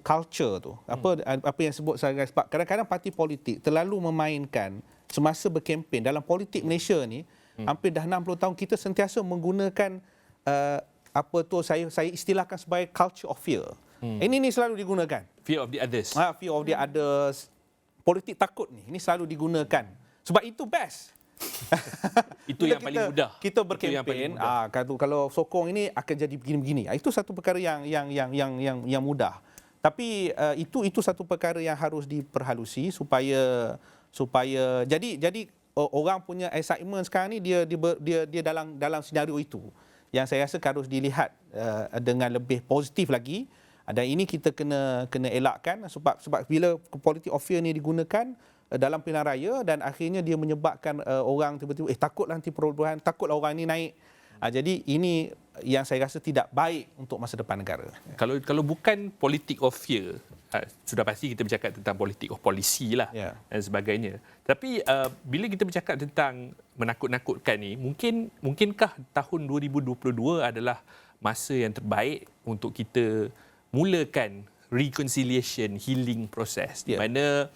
culture tu. Apa yang sebut saya, sebab kadang-kadang parti politik terlalu memainkan semasa berkempen dalam politik Malaysia ni. Hampir dah 60 tahun kita sentiasa menggunakan saya istilahkan sebagai culture of fear. Ini selalu digunakan. Fear of the others. Fear of the others. Politik takut ni, ini selalu digunakan. Sebab itu best. Itu yang paling mudah. Kita berkempen, kalau sokong ini akan jadi begini-begini. Itu satu perkara yang mudah. Tapi itu satu perkara yang harus diperhalusi supaya jadi orang punya excitement sekarang ni dia dalam senario itu. Yang saya rasa harus dilihat dengan lebih positif lagi. Dan ini kita kena elakkan sebab bila politik of fear ni digunakan dalam pilihan raya dan akhirnya dia menyebabkan orang tiba-tiba takutlah nanti perubahan, takutlah orang ni naik. Jadi ini yang saya rasa tidak baik untuk masa depan negara. Kalau bukan politik of fear, sudah pasti kita bercakap tentang politik of policy lah dan sebagainya. Tapi bila kita bercakap tentang menakut-nakutkan ni, mungkinkah tahun 2022 adalah masa yang terbaik untuk kita mulakan reconciliation, healing process di Ya. mana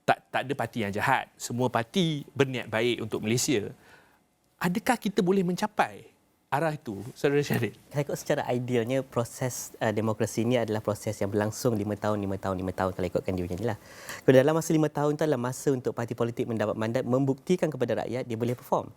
tak ada parti yang jahat. Semua parti berniat baik untuk Malaysia. Adakah kita boleh mencapai arah itu, Saudara Syaril? Saya ikut secara idealnya proses demokrasi ini adalah proses yang berlangsung 5 tahun kalau ikutkan dia punya ni lah. Kalau dalam masa 5 tahun tu adalah masa untuk parti politik mendapat mandat membuktikan kepada rakyat dia boleh perform.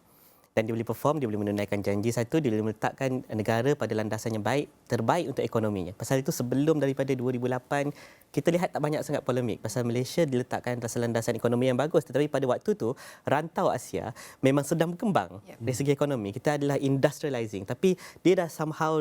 Dan dia boleh perform, dia boleh menunaikan janji satu, dia boleh meletakkan negara pada landasan yang baik, terbaik untuk ekonominya. Pasal itu sebelum daripada 2008, kita lihat tak banyak sangat polemik. Pasal Malaysia diletakkan atas landasan ekonomi yang bagus. Tetapi pada waktu tu, rantau Asia memang sedang berkembang dari segi ekonomi. Kita adalah industrializing. Tapi dia dah somehow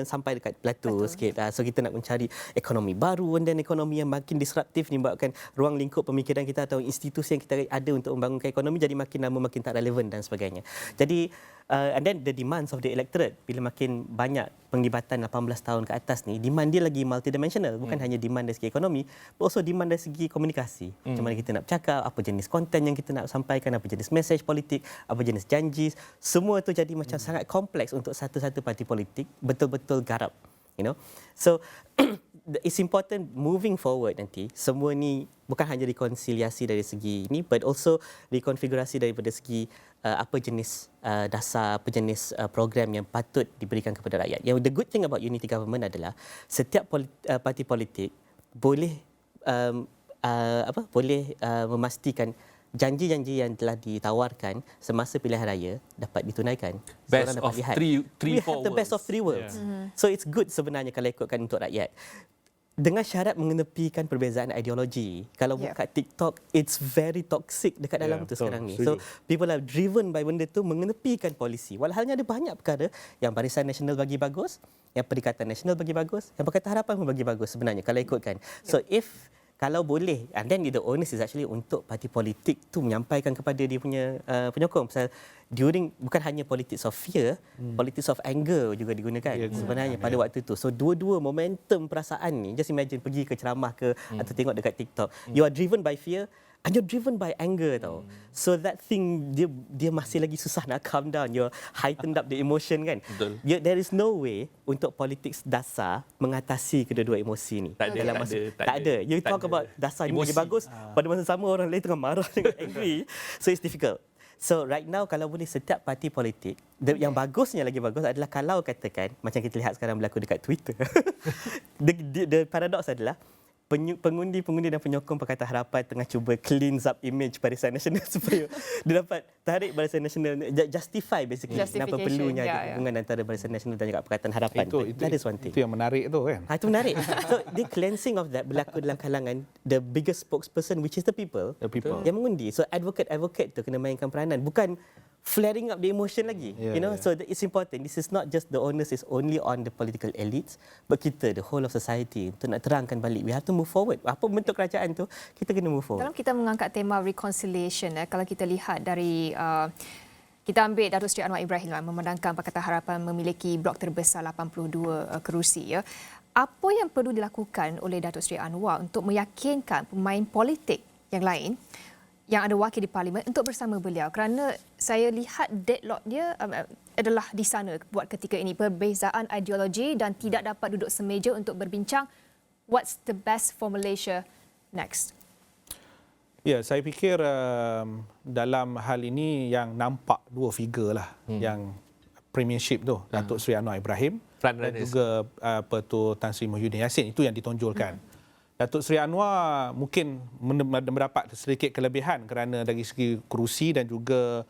sampai dekat plateau sikit. So kita nak mencari ekonomi baru dan ekonomi yang makin disruptif ni membuatkan ruang lingkup pemikiran kita atau institusi yang kita ada untuk membangunkan ekonomi jadi makin lama makin tak relevan dan sebagainya. Jadi and then the demands of the electorate, bila makin banyak penglibatan 18 tahun ke atas ni, demand dia lagi multidimensional, bukan hanya demand dari segi ekonomi, but also demand dari segi komunikasi. Macam mana kita nak bercakap, apa jenis konten yang kita nak sampaikan, apa jenis message politik, apa jenis janji, semua tu jadi macam sangat kompleks untuk satu-satu parti politik betul-betul garap, you know. So it's important moving forward nanti semua ni bukan hanya rekonsiliasi dari segi ini, but also rekonfigurasi daripada segi apa jenis dasar, apa jenis program yang patut diberikan kepada rakyat. Yang the good thing about unity government adalah setiap parti politik boleh memastikan janji-janji yang telah ditawarkan semasa pilihan raya dapat ditunaikan. Best of three, We four have the best of three worlds. Yeah. So it's good sebenarnya kalau ikutkan untuk rakyat. Dengan syarat mengenepikan perbezaan ideologi. Kalau buka TikTok, it's very toxic dekat dalam tu sekarang ni. So people are driven by benda tu mengenepikan polisi. Walhalnya ada banyak perkara yang Barisan Nasional bagi bagus, yang Perikatan Nasional bagi bagus, yang Pakatan Harapan pun bagi bagus sebenarnya kalau ikutkan. So kalau boleh, and then the onus is actually untuk parti politik tu menyampaikan kepada dia punya penyokong. Pasal bukan hanya politics of fear, politics of anger juga digunakan sebenarnya pada waktu tu. So dua-dua momentum perasaan ni, just imagine pergi ke ceramah ke atau tengok dekat TikTok. You are driven by fear and you're driven by anger tau. So that thing dia masih lagi susah nak calm down. You're heightened up the emotion kan. Betul. There is no way untuk politik dasar mengatasi kedua-dua emosi ni. Tak ada. You talk about dasar ni lagi bagus, pada masa sama orang lain tengah marah dengan angry. So it's difficult. So right now kalau boleh setiap parti politik, yang bagusnya lagi bagus adalah kalau katakan macam kita lihat sekarang berlaku dekat Twitter. The paradox adalah pengundi-pengundi dan penyokong Pakatan Harapan tengah cuba cleans up image Barisan Nasional supaya dia dapat tarik Barisan Nasional, justify basically kenapa perlunya ada hubungan antara Barisan Nasional dan juga Pakatan Harapan. That is one thing. Itu yang menarik tu kan. Itu menarik. So the cleansing of that berlaku dalam kalangan the biggest spokesperson which is the people. Yang mengundi. So advocate tu kena mainkan peranan, bukan flaring up the emotion lagi. So it's important. This is not just the onus is only on the political elites, but kita, the whole of society, untuk nak terangkan balik. We have to move forward. Apa bentuk kerajaan tu, kita kena move forward. Dalam kita mengangkat tema reconciliation, kalau kita lihat dari kita ambil Datuk Seri Anwar Ibrahim memandangkan Pakatan Harapan memiliki blok terbesar 82 kerusi. Apa yang perlu dilakukan oleh Datuk Seri Anwar untuk meyakinkan pemain politik yang lain yang ada wakil di parlimen untuk bersama beliau, kerana saya lihat deadlock dia adalah di sana buat ketika ini, perbezaan ideologi dan tidak dapat duduk semeja untuk berbincang what's the best for Malaysia next. Ya, saya fikir dalam hal ini yang nampak dua figure lah yang premiership tu, Datuk Seri Anwar Ibrahim dan juga Tan Sri Muhyiddin Yassin, itu yang ditonjolkan. Datuk Seri Anwar mungkin mendapat sedikit kelebihan kerana dari segi kerusi dan juga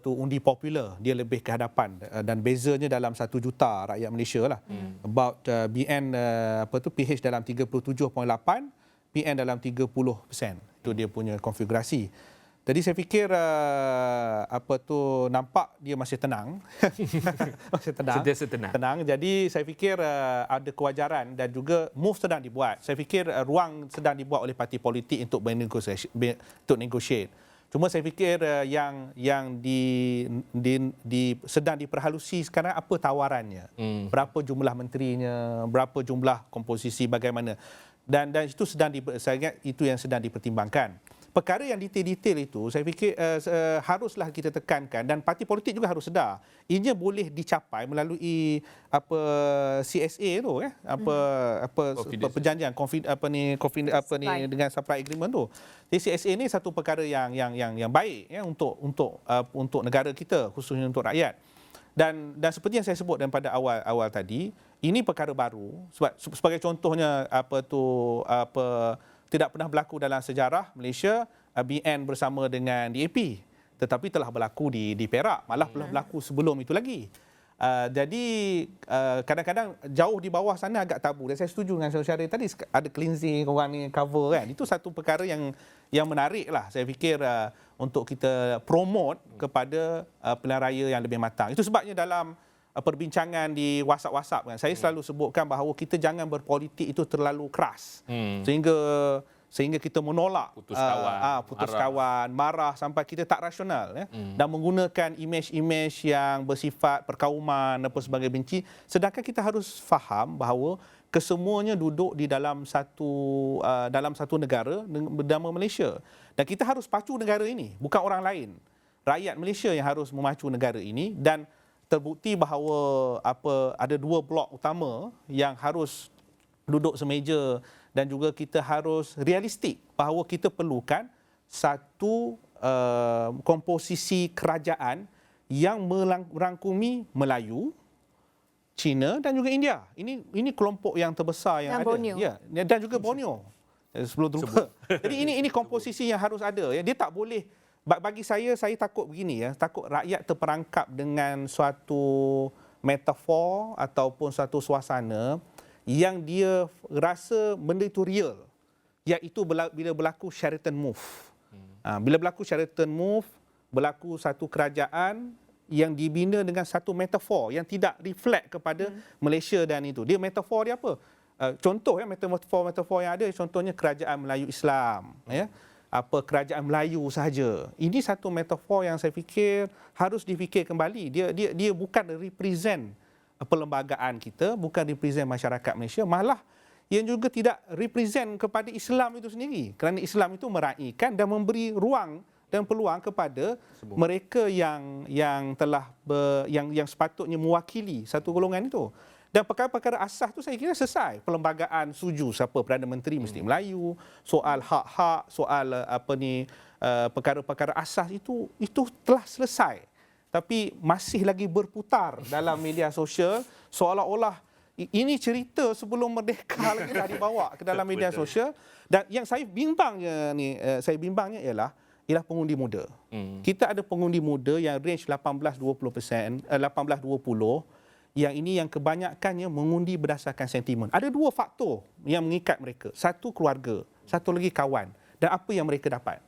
undi popular, dia lebih ke hadapan dan bezanya dalam 1 juta rakyat Malaysia lah. About BN PH dalam 37.8, PN dalam 30%. Itu dia punya konfigurasi. Jadi saya fikir nampak dia masih tenang. Masih tenang. Sentiasa tenang. Jadi saya fikir ada kewajaran dan juga move sedang dibuat. Saya fikir ruang sedang dibuat oleh parti politik untuk negotiate. Cuma saya fikir yang sedang diperhalusi sekarang apa tawarannya. Berapa jumlah menterinya, berapa jumlah komposisi, bagaimana. Dan itu saya ingat itu yang sedang dipertimbangkan. perkara yang detail-detail itu saya fikir haruslah kita tekankan, dan parti politik juga harus sedar ianya boleh dicapai melalui CSA tu perjanjian dengan supply agreement tu. Jadi CSA ni satu perkara yang baik untuk negara kita, khususnya untuk rakyat. Dan seperti yang saya sebut daripada awal tadi, ini perkara baru sebab sebagai contohnya tidak pernah berlaku dalam sejarah Malaysia BN bersama dengan DAP, tetapi telah berlaku di Perak, malah telah berlaku sebelum itu lagi. Jadi kadang-kadang jauh di bawah sana agak tabu, dan saya setuju dengan Saudara Syaril tadi, ada cleansing, orang ni cover kan, itu satu perkara yang menarik lah saya fikir untuk kita promote kepada pilihan raya yang lebih matang. Itu sebabnya dalam perbincangan di WhatsApp kan, saya selalu sebutkan bahawa kita jangan berpolitik itu terlalu keras sehingga kita menolak putus kawan, marah sampai kita tak rasional dan menggunakan imej-imej yang bersifat perkauman dan sebagainya benci, sedangkan kita harus faham bahawa kesemuanya duduk di dalam satu negara bernama Malaysia, dan kita harus pacu negara ini, bukan orang lain. Rakyat Malaysia yang harus memacu negara ini, dan terbukti bahawa ada dua blok utama yang harus duduk semeja, dan juga kita harus realistik bahawa kita perlukan satu komposisi kerajaan yang merangkumi Melayu, Cina dan juga India. Ini kelompok yang terbesar yang ada. Borneo. Ya, dan juga Borneo. Sebelum terlupa. Jadi ini komposisi yang harus ada. Dia tak boleh, bagi saya takut begini takut rakyat terperangkap dengan suatu metafor ataupun suatu suasana yang dia rasa benda itu real, iaitu bila berlaku Sheraton Move. Bila berlaku Sheraton Move, berlaku satu kerajaan yang dibina dengan satu metafor yang tidak reflect kepada Malaysia, dan itu. Dia metafor dia apa? Contoh metafor yang ada, contohnya kerajaan Melayu Islam, kerajaan Melayu sahaja. Ini satu metafor yang saya fikir harus difikir kembali. Dia bukan represent perlembagaan kita, bukan represent masyarakat Malaysia, malah yang juga tidak represent kepada Islam itu sendiri. Kerana Islam itu meraihkan dan memberi ruang dan peluang kepada mereka yang telah yang sepatutnya mewakili satu golongan itu. Dan perkara-perkara asas itu saya kira selesai. Perlembagaan suju siapa Perdana Menteri mesti Melayu, soal hak-hak, soal perkara-perkara asas itu telah selesai. Tapi masih lagi berputar dalam media sosial, seolah-olah ini cerita sebelum merdeka lagi dah dibawa ke dalam media sosial. Dan yang saya bimbangnya ialah pengundi muda. Kita ada pengundi muda yang range 18-20%, 18-20, yang ini yang kebanyakannya mengundi berdasarkan sentimen. Ada dua faktor yang mengikat mereka. Satu keluarga, satu lagi kawan, dan apa yang mereka dapat.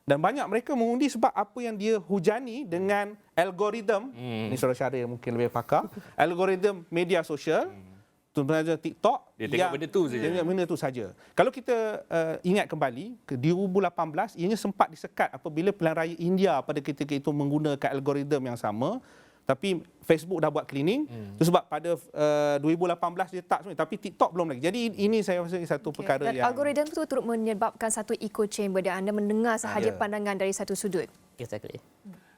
Dan banyak mereka mengundi sebab apa yang dia hujani dengan algoritma, ini Saudara Syaril mungkin lebih pakar, algoritma media sosial, contohnya TikTok, dia tengok benda tu saja. Kalau kita ingat kembali ke 2018, ianya sempat disekat apabila pilihan raya India pada ketika itu menggunakan algoritma yang sama, tapi Facebook dah buat cleaning. Itu sebab pada 2018 dia tak sebenarnya, tapi TikTok belum lagi. Jadi ini saya rasa satu perkara dan yang algoritma itu turut menyebabkan satu echo chamber dan anda mendengar sahaja pandangan dari satu sudut. Exactly.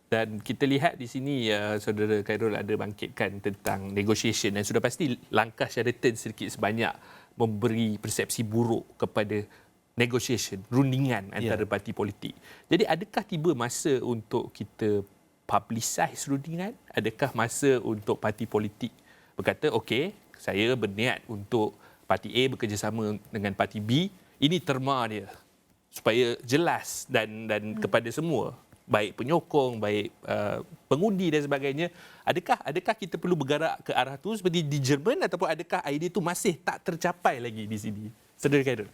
Dan kita lihat di sini Saudara Khairul ada bangkitkan tentang negotiation, dan sudah pasti langkah Sheraton sedikit sebanyak memberi persepsi buruk kepada negotiation, rundingan antara parti politik. Jadi adakah tiba masa untuk kita publicize rundingan? Adakah masa untuk parti politik berkata, okey, saya berniat untuk parti A bekerjasama dengan parti B, ini terma dia, supaya jelas dan kepada semua, baik penyokong, baik pengundi dan sebagainya. Adakah kita perlu bergerak ke arah tu seperti di Jerman, ataupun adakah idea itu masih tak tercapai lagi di sini? Saudara Khairul.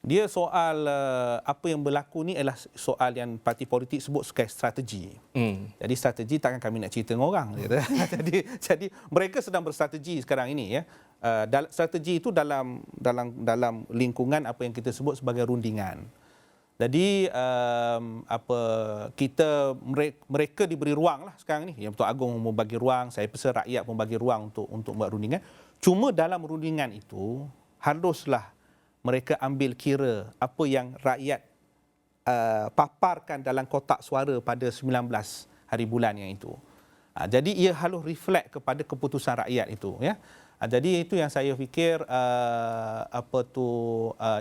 Dia soal apa yang berlaku ni adalah soal yang parti politik sebut sebagai strategi. Jadi strategi takkan kami nak cerita dengan orang. jadi mereka sedang berstrategi sekarang ini. Strategi itu dalam lingkungan apa yang kita sebut sebagai rundingan. Jadi mereka diberi ruang lah sekarang ni. Yang Tuan Agong membagi ruang, saya percaya rakyat membagi ruang untuk buat rundingan. Cuma dalam rundingan itu haruslah mereka ambil kira apa yang rakyat paparkan dalam kotak suara pada 19 hari bulan yang itu. Jadi ia harus reflect kepada keputusan rakyat itu, ya. Jadi itu yang saya fikir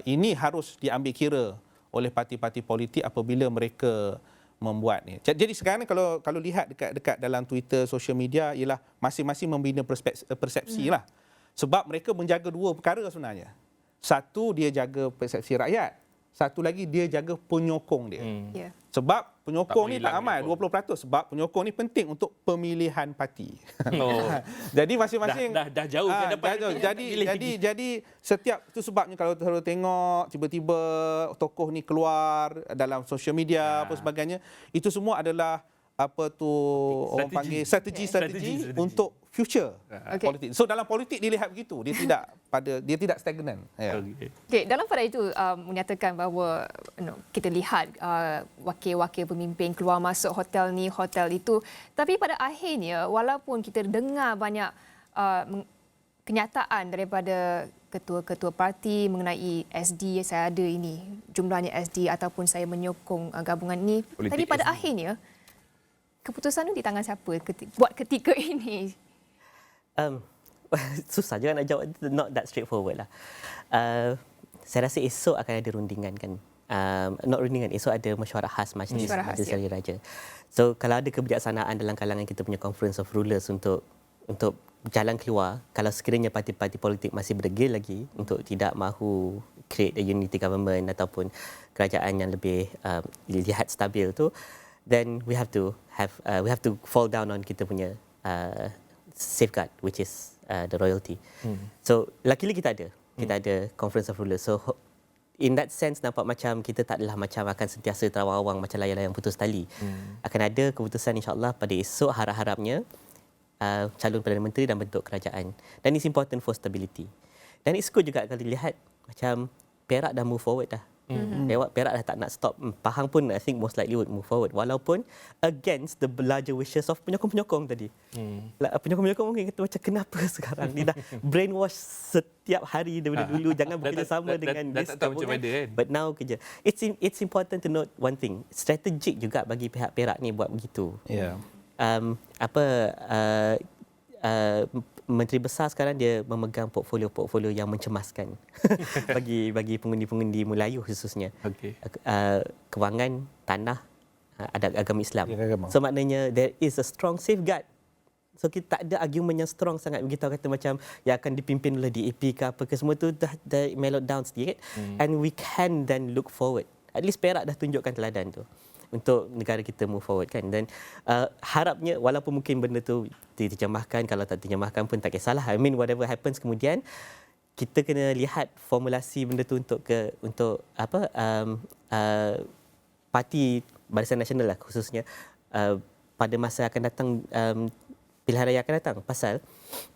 ini harus diambil kira oleh parti-parti politik apabila mereka membuat ni. Jadi sekarang kalau lihat dekat dalam Twitter, social media, ialah masing-masing membina persepsi lah. Sebab mereka menjaga dua perkara sebenarnya. Satu, dia jaga persepsi rakyat. Satu lagi, dia jaga penyokong dia. Yeah. Sebab penyokong ni tak hilang ramai, penyokong. 20%. Sebab penyokong ni penting untuk pemilihan parti. Oh. Jadi masing-masing Dah jauh ke depan. Jadi setiap itu sebabnya kalau tengok tiba-tiba tokoh ni keluar dalam social media apa sebagainya, itu semua adalah orang panggil strategi untuk future politik. So dalam politik dilihat begitu, dia tidak stagnan. Ya. Okay, dalam pada itu menyatakan bahawa kita lihat wakil-wakil pemimpin keluar masuk hotel ni, hotel itu. Tapi pada akhirnya, walaupun kita dengar banyak kenyataan daripada ketua-ketua parti mengenai SD saya ada ini, jumlahnya SD ataupun saya menyokong gabungan ini. Politik tapi pada SD. akhirnya, keputusan itu di tangan siapa buat ketika ini? Susah juga nak jawab, not that straightforward lah. Saya rasa esok akan ada rundingan kan. Not rundingan, esok ada mesyuarat khas Majlis Jaya Raja. So kalau ada kebijaksanaan dalam kalangan kita punya Conference of Rulers untuk jalan keluar, kalau sekiranya parti-parti politik masih berdegil lagi untuk tidak mahu create a unity government ataupun kerajaan yang lebih dilihat stabil tu, then we have to fall down on kita punya safeguard, which is the royalty. So luckily kita ada Conference of Rulers. So in that sense nampak macam kita tak adalah macam akan sentiasa terawang-awang macam layang-layang putus tali. Akan ada keputusan insya-Allah pada esok, harap-harapnya calon Perdana Menteri dan bentuk kerajaan. Dan it's important for stability. Dan it's good juga kalau dilihat macam Perak dah move forward dah. Perak dah tak nak stop. Pahang pun I think most likely would move forward. Walaupun against the larger wishes of penyokong-penyokong tadi. Penyokong-penyokong mungkin kata macam kenapa sekarang ni dah brainwash setiap hari daripada dulu. Jangan bekerjasama dengan dah tak tahu macam mana kan. But now kerja. It's important to note one thing. Strategik juga bagi pihak Perak ni buat begitu. Yeah. Menteri Besar sekarang dia memegang portfolio yang mencemaskan bagi pengundi-pengundi Melayu khususnya. Okey. Kewangan, tanah, ada agama Islam. Ya, agama. So maknanya there is a strong safeguard. So kita tak ada argument yang strong sangat begitu kata macam yang akan dipimpin oleh DAP ke apa ke, semua tu dah mellowed down sedikit. And we can then look forward. At least Perak dah tunjukkan teladan tu untuk negara kita move forward kan. Dan harapnya walaupun mungkin benda tu diterjemahkan, kalau tak terjemahkan pun tak kisahlah. I mean whatever happens kemudian kita kena lihat formulasi benda tu untuk parti Barisan Nasional lah khususnya pada masa akan datang, pilihan raya akan datang. Pasal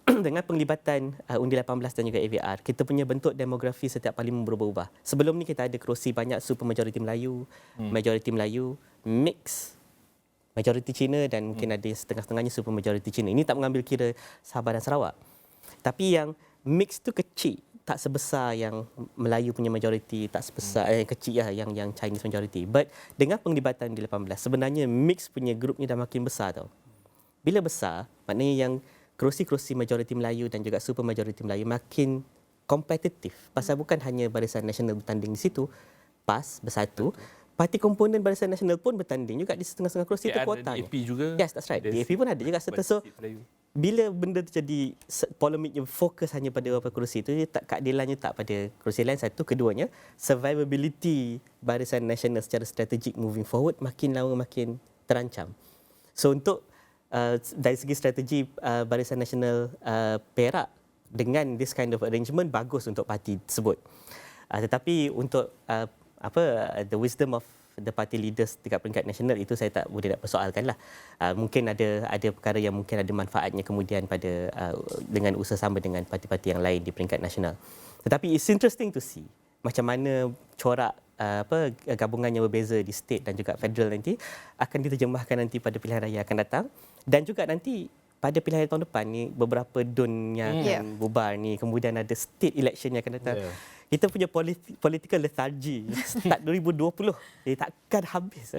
dengan penglibatan Undi 18 dan juga AVR, kita punya bentuk demografi setiap parlimen berubah-ubah. Sebelum ni kita ada kerusi banyak super majoriti Melayu, majoriti Melayu, mix majoriti Cina dan mungkin ada setengah-setengahnya super majoriti Cina. Ini tak mengambil kira Sabah dan Sarawak. Tapi yang mix tu kecil, tak sebesar yang Melayu punya majoriti, tak sebesar yang kecil lah yang Chinese majority. But dengan penglibatan Undi 18, sebenarnya mix punya grupnya dah makin besar tau. Bila besar, maknanya yang kerusi-kerusi majoriti Melayu dan juga super majoriti Melayu makin kompetitif. Pasal bukan hanya Barisan Nasional bertanding di situ, PAS bersatu, parti komponen Barisan Nasional pun bertanding juga di setengah-setengah kerusi itu kuotanya. DAP juga. Yes, that's right. DAP pun ada juga serta. So, bila benda terjadi polemiknya fokus hanya pada beberapa kerusi itu, keadilannya tak pada kerusi lain. Satu, keduanya, survivability Barisan Nasional secara strategik moving forward makin lama makin terancam. So untuk dari segi strategi Barisan Nasional Perak dengan this kind of arrangement bagus untuk parti tersebut. Tetapi untuk the wisdom of the party leaders dekat peringkat nasional itu saya tak boleh nak persoalkan lah. Mungkin ada perkara yang mungkin ada manfaatnya kemudian pada dengan usaha sama dengan parti-parti yang lain di peringkat nasional. Tetapi it's interesting to see macam mana corak gabungan yang berbeza di state dan juga federal nanti akan diterjemahkan nanti pada pilihan raya akan datang. Dan juga nanti pada pilihan tahun depan ni beberapa DUN yang akan bubar ni, kemudian ada state election yang akan datang. Kita punya political lethargy start 2020 dia takkan habis.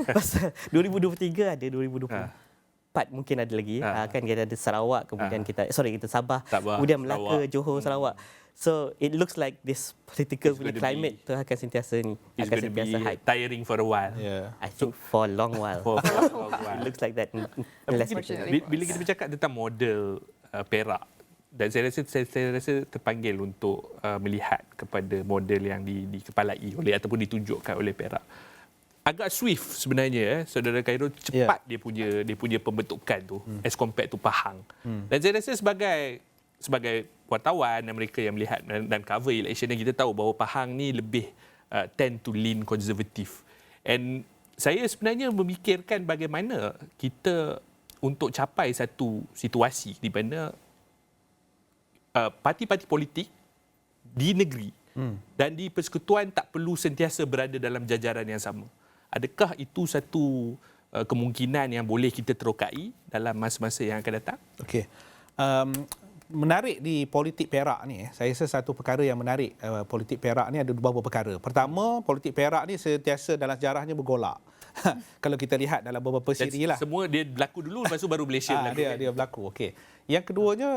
Pasal 2023 ada 2024 mungkin ada lagi. Kan kita ada Sarawak, kemudian kita Sabah, kemudian Melaka, Johor, Sarawak. So it looks like this political climate tu akan sentiasa ni, It's akan going to sentiasa be hype. tiring for a while. I think for a long while. It looks like that. Bila kita bercakap tentang model Perak, dan saya rasa terpanggil untuk melihat kepada model yang dikepalai oleh ataupun ditunjukkan oleh Perak. Agak swift sebenarnya, Saudara Khairul, cepat dia punya pembentukan tu as compared to Pahang. Dan saya rasa sebagai wartawan dan mereka yang melihat dan cover election, kita tahu bahawa Pahang ni lebih tend to lean konservatif. And saya sebenarnya memikirkan bagaimana kita untuk capai satu situasi di mana parti-parti politik di negeri dan di persekutuan tak perlu sentiasa berada dalam jajaran yang sama. Adakah itu satu kemungkinan yang boleh kita terokai dalam masa-masa yang akan datang? Okey. Menarik di politik Perak ni, saya rasa satu perkara yang menarik politik Perak ni ada beberapa perkara. Pertama, politik Perak ni sentiasa dalam sejarahnya bergolak. Kalau kita lihat dalam beberapa siri lah. Semua dia berlaku dulu, lepas tu baru Malaysia berlaku. Dia berlaku. Okey. Yang keduanya,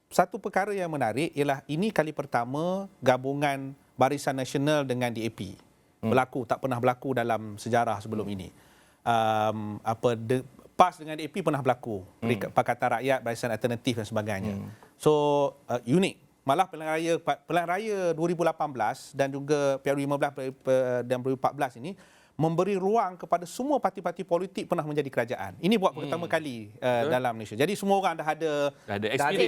satu perkara yang menarik ialah ini kali pertama gabungan Barisan Nasional dengan DAP berlaku, tak pernah berlaku dalam sejarah sebelum ini. PAS dengan DAP pernah berlaku, Pakatan Rakyat, Barisan Alternatif dan sebagainya. So unik. Malah pilihan raya 2018 dan juga PRU15 dan 2014 ini memberi ruang kepada semua parti-parti politik pernah menjadi kerajaan. Ini buat pertama kali dalam Malaysia. Jadi semua orang dah ada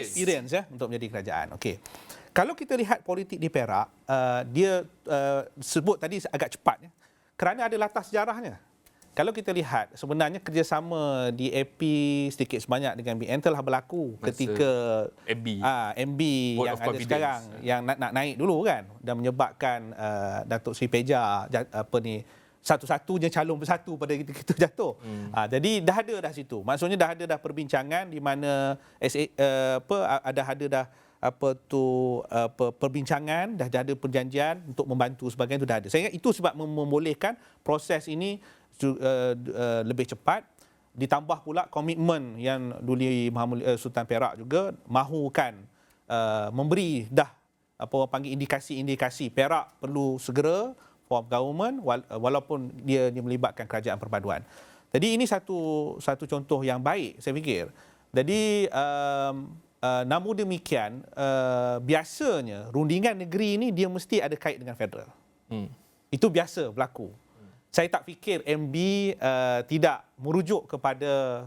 experience untuk menjadi kerajaan. Okey. Kalau kita lihat politik di Perak, dia sebut tadi agak cepat kerana ada latar sejarahnya. Kalau kita lihat sebenarnya kerjasama di AP sedikit sebanyak dengan BN telah berlaku ketika MB yang ada sekarang yang nak naik dulu kan, dan menyebabkan Datuk Seri Peja satu-satunya calon bersatu pada ketika itu jatuh. Jadi dah ada situ. Maksudnya dah ada perbincangan di mana perbincangan, dah ada perjanjian untuk membantu sebagainya, itu dah ada. Saya ingat itu sebab membolehkan proses ini lebih cepat, ditambah pula komitmen yang Duli Mahamudin Sultan Perak juga mahukan memberi indikasi-indikasi Perak perlu segera form government walaupun dia melibatkan kerajaan perpaduan. Jadi ini satu contoh yang baik saya fikir. Jadi namun demikian biasanya rundingan negeri ini dia mesti ada kait dengan federal. Itu biasa berlaku. Saya tak fikir MB tidak merujuk kepada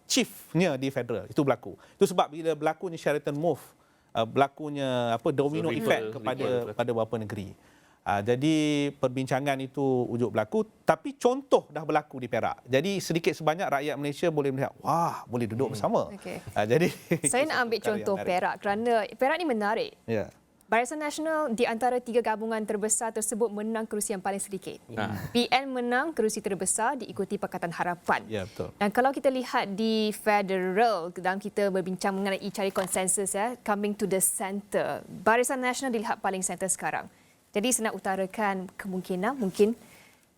chiefnya di federal. Itu berlaku. Itu sebab bila berlakunya Sheraton Move, berlakunya domino effect kepada beberapa negeri. Jadi perbincangan itu ujuk berlaku, tapi contoh dah berlaku di Perak. Jadi sedikit sebanyak rakyat Malaysia boleh melihat, wah, boleh duduk bersama. Okay. Jadi saya nak ambil contoh Perak kerana Perak ni menarik. Ya. Barisan Nasional di antara 3 gabungan terbesar tersebut menang kerusi yang paling sedikit. PN menang kerusi terbesar diikuti Pakatan Harapan. Ya, betul. Dan kalau kita lihat di federal, dalam kita berbincang mengenai cari konsensus coming to the center, Barisan Nasional dilihat paling center sekarang. Jadi saya nak utarakan kemungkinan mungkin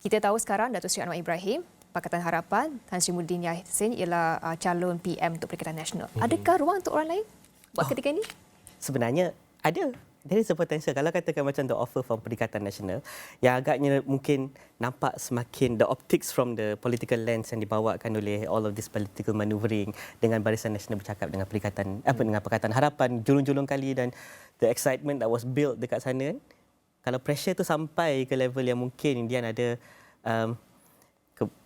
kita tahu sekarang Datuk Seri Anwar Ibrahim, Pakatan Harapan, Tan Sri Muhyiddin Yassin ialah calon PM untuk Perikatan Nasional. Adakah ruang untuk orang lain buat ketika ini? Sebenarnya ada. There is a potential. Kalau katakan macam the offer from Perikatan Nasional, yang agaknya mungkin nampak semakin the optics from the political lens yang dibawakan oleh all of this political maneuvering dengan Barisan Nasional bercakap dengan dengan Pakatan Harapan julung-julung kali, dan the excitement that was built dekat sana kan. Kalau pressure tu sampai ke level yang mungkin Indian ada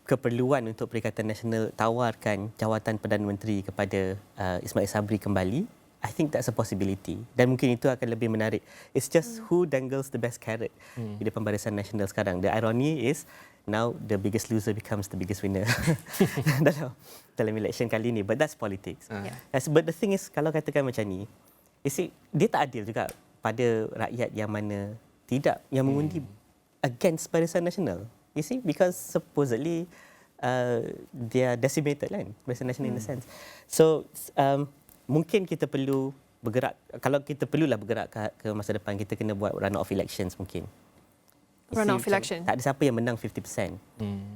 keperluan untuk Perikatan Nasional tawarkan jawatan Perdana Menteri kepada Ismail Sabri kembali, I think that's a possibility. Dan mungkin itu akan lebih menarik. It's just who dangles the best carrot di depan Barisan Nasional sekarang. The irony is now the biggest loser becomes the biggest winner dalam election kali ini. But that's politics. But the thing is, kalau katakan macam ni, you see, dia tak adil juga pada rakyat yang mana yang mengundi against Barisan Nasional. You see, because supposedly they are decimated kan, Barisan Nasional in a sense. So mungkin kita perlu bergerak, kalau kita perlulah bergerak ke masa depan, kita kena buat run-off elections mungkin. Run-off election. Tak ada siapa yang menang 50%.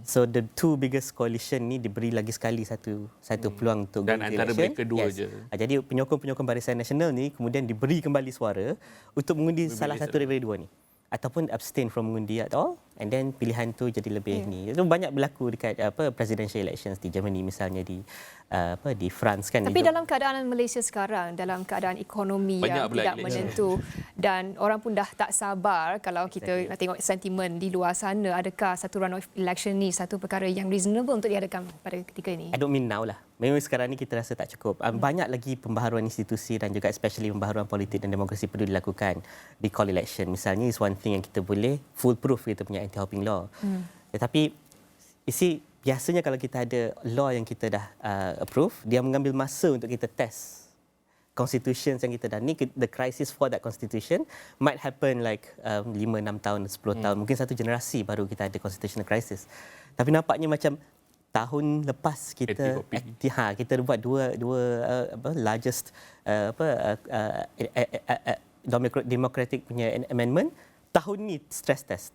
So the two biggest coalition ni diberi lagi sekali satu peluang untuk Dan go to antara election. mereka dua je. Jadi penyokong-penyokong Barisan Nasional ni kemudian diberi kembali suara untuk mengundi salah satu daripada dua ni. Ataupun abstain from mengundi at all, and then pilihan tu jadi lebih ni. Itu banyak berlaku dekat presidential elections di Germany misalnya, di France kan. Tapi dalam keadaan Malaysia sekarang, dalam keadaan ekonomi Banyak yang pula tidak election. menentu dan orang pun dah tak sabar kalau kita nak tengok sentimen di luar sana, adakah satu run-off election ni satu perkara yang reasonable untuk diadakan pada ketika ini? I don't mean now lah. Memang sekarang ni kita rasa tak cukup. Banyak lagi pembaharuan institusi dan juga especially pembaharuan politik dan demokrasi perlu dilakukan di call election. Misalnya is one thing yang kita boleh foolproof kita punya anti-hopping law. Tetapi you see, biasanya kalau kita ada law yang kita dah approve, dia mengambil masa untuk kita test constitutions yang kita dah ni. The crisis for that constitution might happen like 5-6 tahun, 10 tahun. Mungkin satu generasi baru kita ada constitutional crisis. Tapi nampaknya macam tahun lepas kita kita buat dua largest democratic punya amendment. Tahun ni stress test.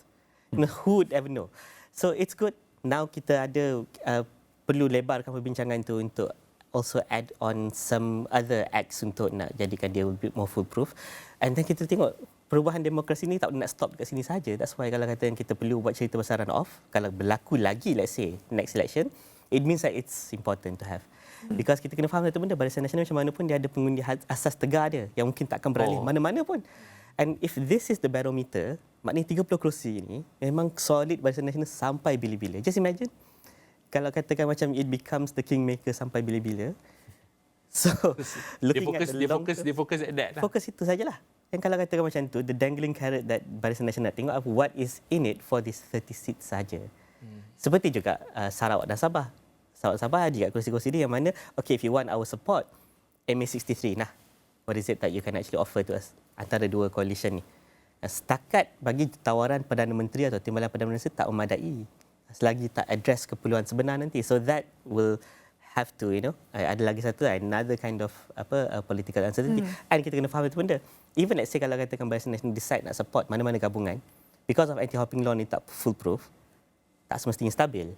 Who would ever know? So it's good now kita ada perlu lebarkan perbincangan tu untuk also add on some other acts untuk nak jadikan dia a bit more foolproof. And then kita tengok perubahan demokrasi ni tak nak stop dekat sini saja. That's why kalau kata yang kita perlu buat cerita pasal run-off, kalau berlaku lagi let's say next election, it means that it's important to have. Because kita kena faham satu benda, Barisan Nasional macam mana pun dia ada pengundi asas tegar dia yang mungkin takkan beralih mana-mana pun. And if this is the barometer, maknanya 30 kerusi ni memang solid Barisan Nasional sampai bila-bila. Just imagine kalau katakan macam it becomes the kingmaker sampai bila-bila. So looking at the long dia fokus at that lah. Fokus itu sajalah. Dan kalau katakan macam tu, the dangling carrot that Barisan Nasional tengok what is in it for this 30 seats saja. Seperti juga Sarawak dan Sabah. Sarawak Sabah ada juga kursi-kursi dia yang mana, okay, if you want our support, MA63, nah, what is it that you can actually offer to us antara dua coalition ni? Setakat bagi tawaran Perdana Menteri atau Timbalan Perdana Menteri tak memadai selagi tak address keperluan sebenar nanti. So that will have to, ada lagi satu, another kind of political uncertainty. And kita kena faham itu benda. Even let's say kalau katakan Barisan Nasional decide nak support mana-mana gabungan, because of anti-hopping law ni tak foolproof, tak semestinya stabil.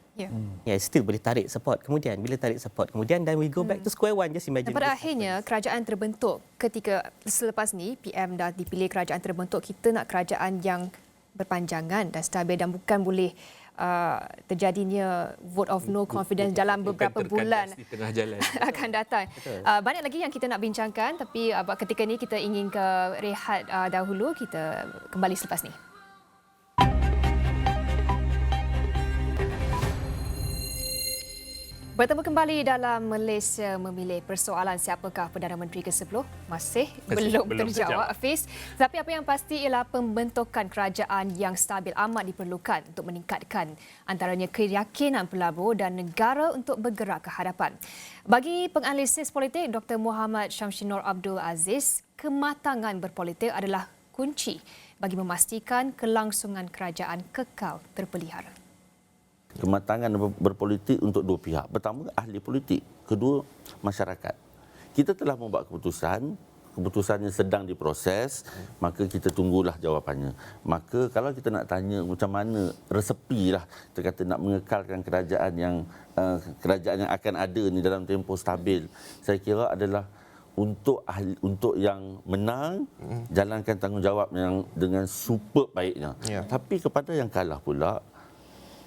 Still boleh tarik support kemudian. Bila tarik support kemudian, then we go back to square one. Just imagine. Dan pada akhirnya, kerajaan terbentuk ketika selepas ni, PM dah dipilih, kerajaan terbentuk. Kita nak kerajaan yang berpanjangan dan stabil dan bukan boleh terjadinya vote of no confidence dalam beberapa bulan di tengah jalan akan datang. Banyak lagi yang kita nak bincangkan, tapi ketika ini kita ingin ke rehat dahulu. Kita kembali selepas ni. Bertemu kembali dalam Malaysia Memilih. Persoalan siapakah Perdana Menteri ke-10 masih belum terjawab, Hafiz. Tapi apa yang pasti ialah pembentukan kerajaan yang stabil amat diperlukan untuk meningkatkan antaranya keyakinan pelabur dan negara untuk bergerak ke hadapan. Bagi penganalisis politik Dr. Muhammad Syamsuddin Abdul Aziz, kematangan berpolitik adalah kunci bagi memastikan kelangsungan kerajaan kekal terpelihara. Kematangan berpolitik untuk dua pihak. Pertama, ahli politik. Kedua, masyarakat. Kita telah membuat keputusannya sedang diproses, maka kita tunggulah jawapannya. Maka kalau kita nak tanya macam mana resepi lah, kita kata nak mengekalkan kerajaan yang akan ada ni dalam tempoh stabil, saya kira adalah untuk yang menang, jalankan tanggungjawab yang dengan superb baiknya. Tapi kepada yang kalah pula,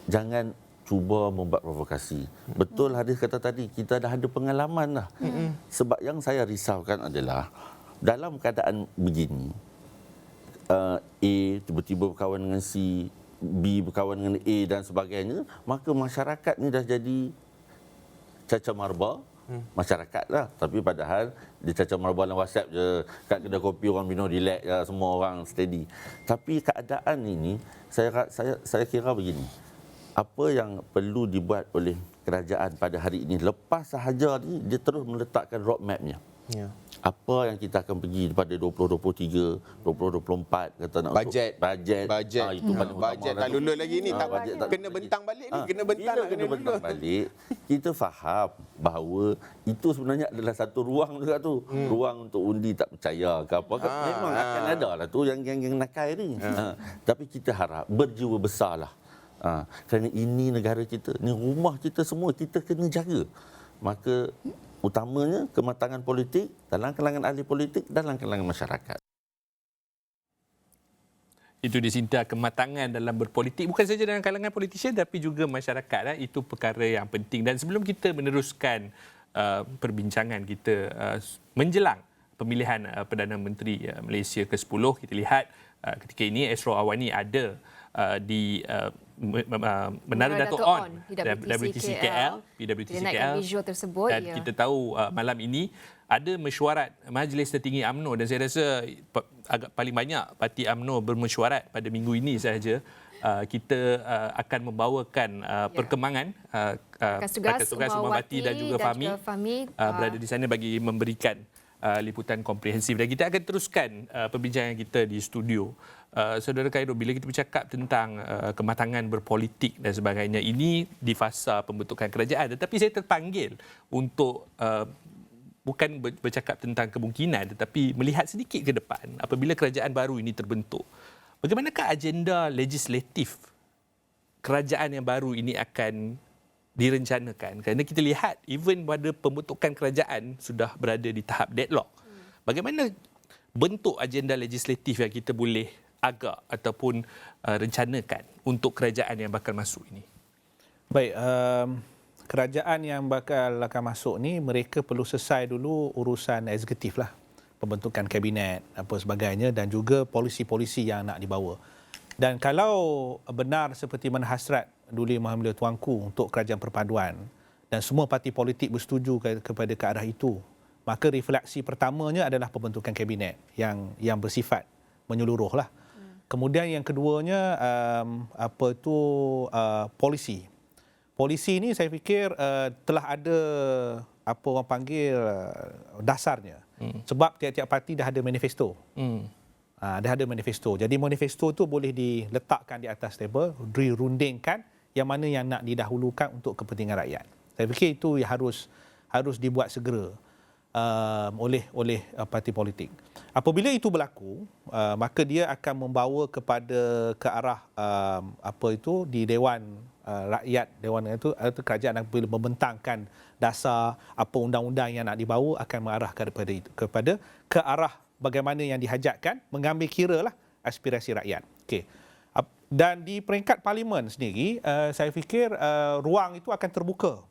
jangan cuba membuat provokasi. Betul Haris kata tadi, kita dah ada pengalaman lah. Sebab yang saya risaukan adalah dalam keadaan begini, A tiba-tiba berkawan dengan C, B berkawan dengan A dan sebagainya, maka masyarakat ni dah jadi caca marba. Masyarakat lah. Tapi padahal dia caca marba dalam WhatsApp je, kat kedai kopi orang minum relax je, semua orang steady. Tapi keadaan ini, saya kira begini. Apa yang perlu dibuat oleh kerajaan pada hari ini, lepas sahaja ni dia terus meletakkan roadmap-nya. apa yang kita akan pergi pada 2023, 2024 kata nak Bajet. itu paling utama. Bajet tak lulus lagi ni. Tak bajet tak kena lulus bentang balik ni. Kena bentang bila nak kena kena bentang lulus. balik, kita faham bahawa itu sebenarnya adalah satu ruang juga tu. Ruang untuk undi tak percaya ke apa ke. Memang akan ada lah tu yang nakai ni. Tapi kita harap berjiwa besarlah. Kerana ini negara kita, ni rumah kita semua, kita kena jaga. Maka utamanya kematangan politik dalam kalangan ahli politik, dalam kalangan masyarakat. Itu dia Sinta, kematangan dalam berpolitik bukan saja dalam kalangan politician tapi juga masyarakat. Itu perkara yang penting. Dan sebelum kita meneruskan perbincangan kita menjelang pemilihan Perdana Menteri Malaysia ke-10, kita lihat ketika ini Ashraf Awani ada di Menara Dato' On WTC KL. Dia naikkan visual tersebut. Dan kita tahu malam ini ada mesyuarat Majlis Tertinggi UMNO dan saya rasa agak paling banyak parti UMNO bermesyuarat pada minggu ini sahaja. Kita akan membawakan perkembangan tugas Umar Bati dan juga Fahmi berada di sana bagi memberikan liputan komprehensif. Dan kita akan teruskan perbincangan kita di studio. Saudara Khairul, bila kita bercakap tentang kematangan berpolitik dan sebagainya, ini di fasa pembentukan kerajaan. Tetapi saya terpanggil untuk bukan bercakap tentang kemungkinan tetapi melihat sedikit ke depan apabila kerajaan baru ini terbentuk. Bagaimanakah agenda legislatif kerajaan yang baru ini akan direncanakan? Kerana kita lihat even pada pembentukan kerajaan sudah berada di tahap deadlock. Bagaimana bentuk agenda legislatif yang kita boleh agak ataupun rencanakan untuk kerajaan yang bakal masuk ini? Baik, kerajaan yang bakal akan masuk ni mereka perlu selesai dulu urusan eksekutif lah, pembentukan kabinet apa sebagainya dan juga polisi-polisi yang nak dibawa. Dan kalau benar seperti mana hasrat Duli Mahamudin Tuanku untuk kerajaan perpaduan dan semua parti politik bersetuju kepada ke arah itu, maka refleksi pertamanya adalah pembentukan kabinet yang bersifat menyeluruh lah. Kemudian yang keduanya polisi. Polisi ini saya fikir telah ada apa orang panggil dasarnya. Sebab tiap-tiap parti dah ada manifesto. Dah ada manifesto. Jadi manifesto tu boleh diletakkan di atas table, dirundingkan yang mana yang nak didahulukan untuk kepentingan rakyat. Saya fikir itu yang harus dibuat segera oleh parti politik. Apabila itu berlaku, maka dia akan membawa ke arah di Dewan Rakyat, Dewan itu kerajaan apabila membentangkan dasar apa undang-undang yang nak dibawa akan mengarah kepada ke arah bagaimana yang dihajatkan, mengambil kira lah aspirasi rakyat. Okey. Dan di peringkat parlimen sendiri, saya fikir ruang itu akan terbuka.